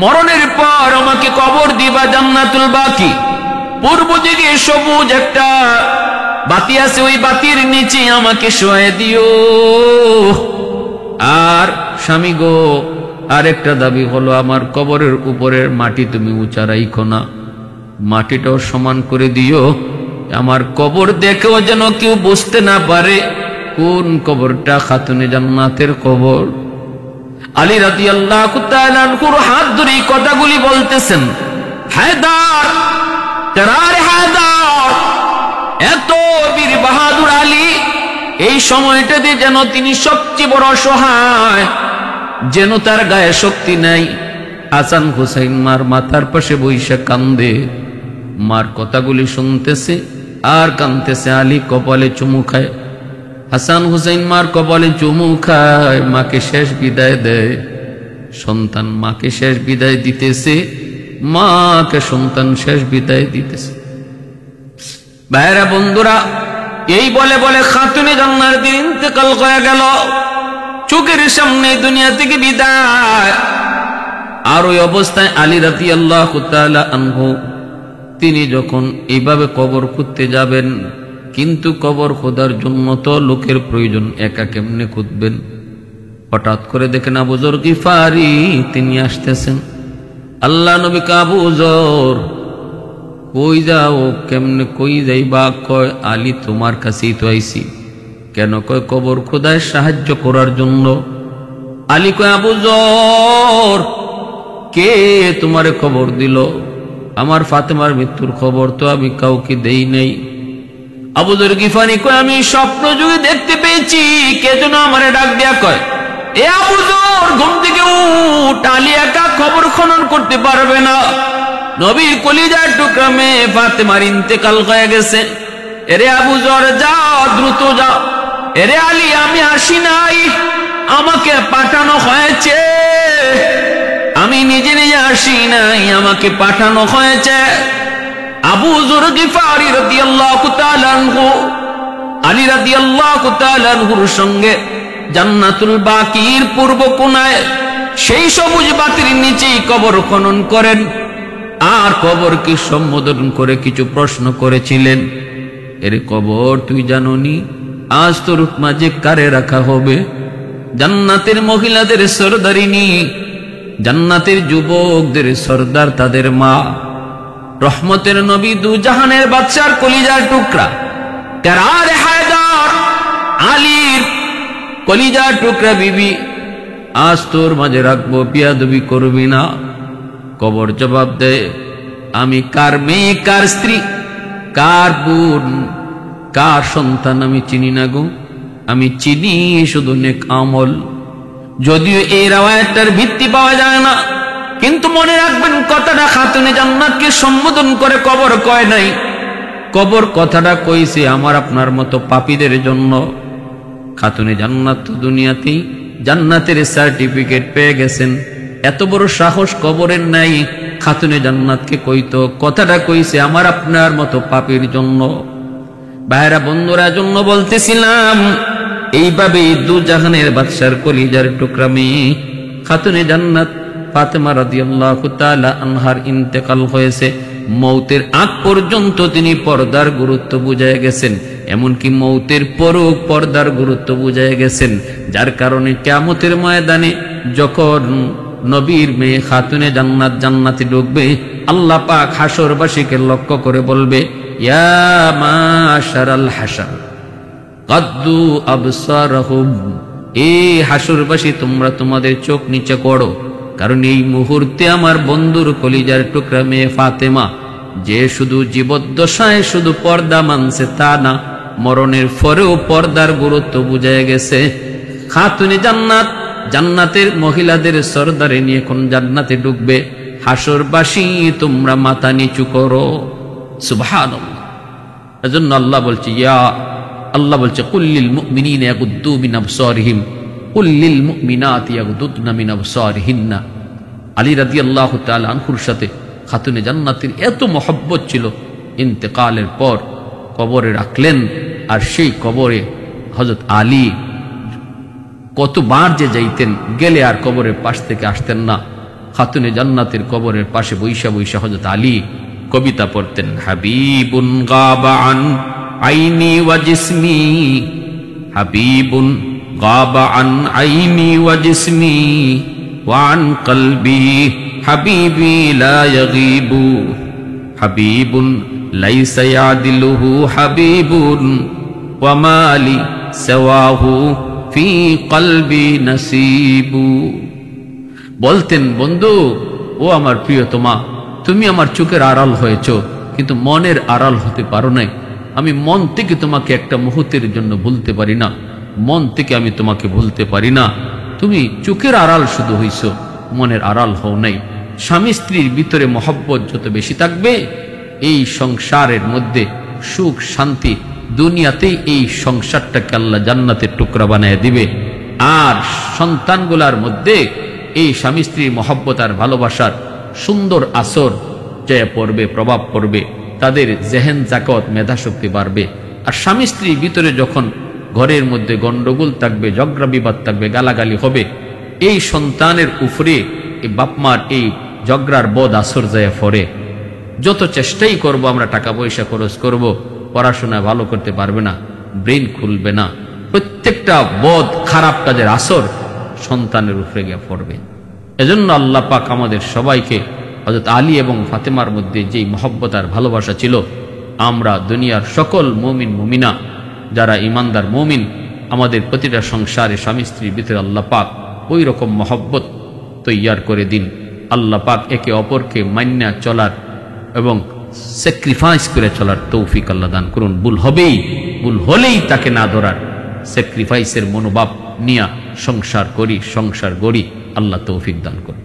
মরণের পর আমাকে কবর দিবা জান্নাতুল বাকি, পূর্ব দিকে সবুজ একটা বাতি আছে, ওই বাতির নিচে আমাকে শোয়ে দিও। আর স্বামী গো, আরেকটা দাবি হলো আমার কবরের উপরের মাটি তুমি উঁচা রাইখো না, মাটিটাও সমান করে দিও, আমার কবর দেখেও যেন কেউ বুঝতে না পারে কোন কবরটা খাতুনে জান্নাতের কবর। আলী রাদিয়াল্লাহু তাআলা আনহুর হাত ধরে এই কথাগুলি বলতেছেন, হায়দার তেরার হায়দার, এত বীর বাহাদুর আলী, এই সময়টাতে যেন তিনি সবচেয়ে বড় অসহায়, যেন তার গায়ে শক্তি নাই। হাসান হুসাইন মার মাথার পাশে বৈশা কান্দে, মার কথাগুলি শুনতেছে আর কান্দতেছে। আলী কপালে চুমু খায়, হাসান হুসাইন মার কপালে চুমু খায়, মাকে শেষ বিদায় দেয়। সন্তান মাকে শেষ বিদায় দিতেছে, মাকে সন্তান শেষ বিদায় দিতেছে। ভাইরা বন্ধুরা, এই বলে বলে খাতুনে জান্নাতের ইন্তেকাল হয়ে গেল, চোখের সামনে দুনিয়া থেকে বিদায়। আর ওই অবস্থায় আলী রাদিয়াল্লাহু তাআলা আনহু তিনি যখন এইভাবে কবর খুঁজতে যাবেন, কিন্তু কবর খোদার জন্য তো লোকের প্রয়োজন, একা কেমনে খুঁজবেন? হঠাৎ করে দেখেন আবু যর গিফারি তিনি আসতেছেন। আল্লাহ নবী আবু যর কই যাও? কেমনে কই যাইবা? কয় আলী তোমার কাছেই তো আইছি। কেন? কয় কবর খোদায় সাহায্য করার জন্য। আলী কয় আবু যর কে তোমারে খবর দিল? আমার ফাতেমার মৃত্যুর খবর তো আমি কাউকে দেই নাই। আবু যর গিফারি কয় আমি স্বপ্ন যুগে দেখতে পেয়েছি, কে যেন আমারে ডাক দিয়া কয়, এ আবু যর ঘুম থেকে উঠ, আলী একা খবর খনন করতে পারবে না, নবীর কলিজার টুকরা মেয়ে ফাতেমার ইন্তেকাল হয়ে গেছে। এরে আবু যর যাও, দ্রুত যাও। এরে আলী আমি আসি নাই, আমাকে পাঠানো হয়েছে, আমি নিজে নিজে আসি নাই, আমাকে পাঠানো হয়েছে। আবু যর গিফারি রাদিয়াল্লাহু তাআলা আনহু আলী রাদিয়াল্লাহু তাআলা আনহুর সঙ্গে জান্নাতুল বাকির পূর্ব কোণায় সেই সবুজ বাতির নিচেই কবর খনন করেন। আর কবরকে সম্বোধন করে কিছু প্রশ্ন করেছিলেন, এর কবর তুই জানোনি আজ তোর মাঝে কারে রাখা হবে? জান্নাতের মহিলাদের সরদারিনী, জান্নাতের যুবকদের সর্দার তাদের মা, রহমতের নবী দু জাহানের বাদশার কলিজার টুকরা তেরার হায়দার আলীর কলিজার টুকরা বিবি, আজ তোর মাঝে রাখবো, বিয়াদবি করবি না। কবর জবাব দেয়, আমি কার মেয়ে, কার স্ত্রী, কার বোন, কার সন্তান আমি চিনি না গো, আমি চিনি শুধু নেক আমল। যদিও এই রাওয়ায়াতটার ভিত্তি পাওয়া যায় না, কিন্তু মনে রাখবেন কথাটা খাতুনে জান্নাতকে সম্বোধন করে কবর কয় নাই, কবর কথাটা কইছে আমার আপনার মতো পাপীদের জন্য। খাতুনে জান্নাত তো দুনিয়াতেই জান্নাতের সার্টিফিকেট পেয়ে গেছেন, এত বড় সাহস কবরের নাই, খাতুনে জান্নাতকে কইতো, কথাটা কইছে আমার আপনার মতো পাপীর জন্য। ভাইরা বন্ধুরা, জন্য বলতেছিলাম এইভাবে দু জাহানের বাদশার কলিজার টুকরা মেয়ে খাতুনে জান্নাত ফাতেমা রাদিয়াল্লাহু তাআলা আনহার ইন্তেকাল হয়েছে। মৌতের আগ পর্যন্ত তিনি পর্দার গুরুত্ব বুঝায় গেছেন, এমনকি মৌতের পরও পর্দার গুরুত্ব বুঝায় গেছেন, যার কারণে কিয়ামতের ময়দানে যখন নবীর মেয়ে খাতুনে জান্নাত জান্নাতে ঢুকবে, আল্লাহ পাক হাসরবাসীকে লক্ষ্য করে বলবে, ইয়া মাশারাল হাসর কাদ্দু আবসারহুম, এই হাসরবাসী তোমরা তোমাদের চোখ নিচে করো, কারণ এই মুহূর্তে আমার বন্ধুর কলিজার টুকরা মেয়ে ফাতেমা, যে শুধু জীবদ্দশায় শুধু পর্দা মানছে তা না, মরণের পরেও পর্দার গুরুত্ব বুঝে গেছে। খাতুনে জান্নাত, জান্নাতের মহিলাদের সরদারে নিয়ে কোন জান্নাতে ঢুকবে। হাসরবাসী তোমরা মাথা নিচু করো। সুবহানাল্লাহ। এজন্য আল্লাহ বলছে আল্লাহ বলছে কুল্লিল মুমিনিনা ইয়াগুদ্দু মিন আবসারিহিম কুল্লিল মুমিনাতি ইয়াগুদ্দুনা মিন আবসারিহিন্না। আলী রাদিয়াল্লাহু তাআলা আনহুর সাথে খাতুনে জান্নাতের এত মহব্বত ছিল, ইন্তেকালের পর কবরে রাখলেন। আর সেই কবরে হযরত আলী কতবার যে যাইতেন, গেলে আর কবরের পাশ থেকে আসতেন না। খাতুনে জান্নাতের কবরের পাশে বৈশা বৈশা হযরত আলী কবিতা পড়তেন, হাবিবুন গাবা আন আইনি ওয়া জিসমি, হাবিবুন গাবা আন আইনি ওয়া জিসমি ওয়া আন কলবি হাবিবি লা ইয়াগিবু, হাবিবুন লাইসা ইয়াদিলুহু হাবিবুন ওয়া মালি সাওয়াহু ফি কলবি নসিবু। বলতেন, বন্ধু ও আমার প্রিয়তমা, তুমি আমার চোখের আড়াল হয়েছ, কিন্তু মনের আড়াল হতে পারো নাই। আমি মন থেকে তোমাকে একটা মুহূর্তের জন্য ভুলতে পারি না, মন থেকে আমি তোমাকে ভুলতে পারি না। তুমি চোখের আড়াল শুধু হইছ, মনের আড়াল হও নাই। স্বামী স্ত্রীর ভিতরে মহব্বত যত বেশি থাকবে, এই সংসারের মধ্যে সুখ শান্তি, দুনিয়াতেই এই সংসারটাকে আল্লাহ জান্নাতের টুকরা বানিয়ে দিবে। আর সন্তানগুলার মধ্যে এই স্বামী স্ত্রীর মহব্বত আর ভালোবাসার সুন্দর আসর জয় পড়বে, প্রভাব পড়বে। তাদের জেহেন জাকত, মেধাশক্তি বাড়বে। আর স্বামী স্ত্রীর ভিতরে যখন ঘরের মধ্যে গন্ডগোল থাকবে, ঝগড়া বিবাদ থাকবে, গালাগালি হবে, এই সন্তানের উপরে এই বাপমার এই ঝগড়ার বদ আসর যায় পড়ে। যত চেষ্টাই করব আমরা, টাকা পয়সা খরচ করব, পড়াশোনা ভালো করতে পারবে না, ব্রেন খুলবে না। প্রত্যেকটা বদ খারাপ কাজের আসর সন্তানের উপরে গিয়ে পড়বে। এজন্য আল্লাহ পাক আমাদের সবাইকে হযরত আলী এবং ফাতেমার মধ্যে যেই মহব্বত আর ভালোবাসা ছিল, আমরা দুনিয়ার সকল মুমিন মুমিনা যারা ইমানদার মুমিন, আমাদের প্রতিটা সংসারে স্বামী স্ত্রীর ভিতরে আল্লাহ পাক ওই রকম মহব্বত তৈয়ার করে দিন। আল্লাহ পাক একে অপরকে মান্যা চলার এবং স্যাক্রিফাইস করে চলার তৌফিক আল্লাহ দান করুন। ভুল হবেই, ভুল হলেই তাকে না ধরার স্যাক্রিফাইসের মনোভাব নিয়ে সংসার করি, সংসার গড়ি। আল্লাহ তৌফিক দান করুন।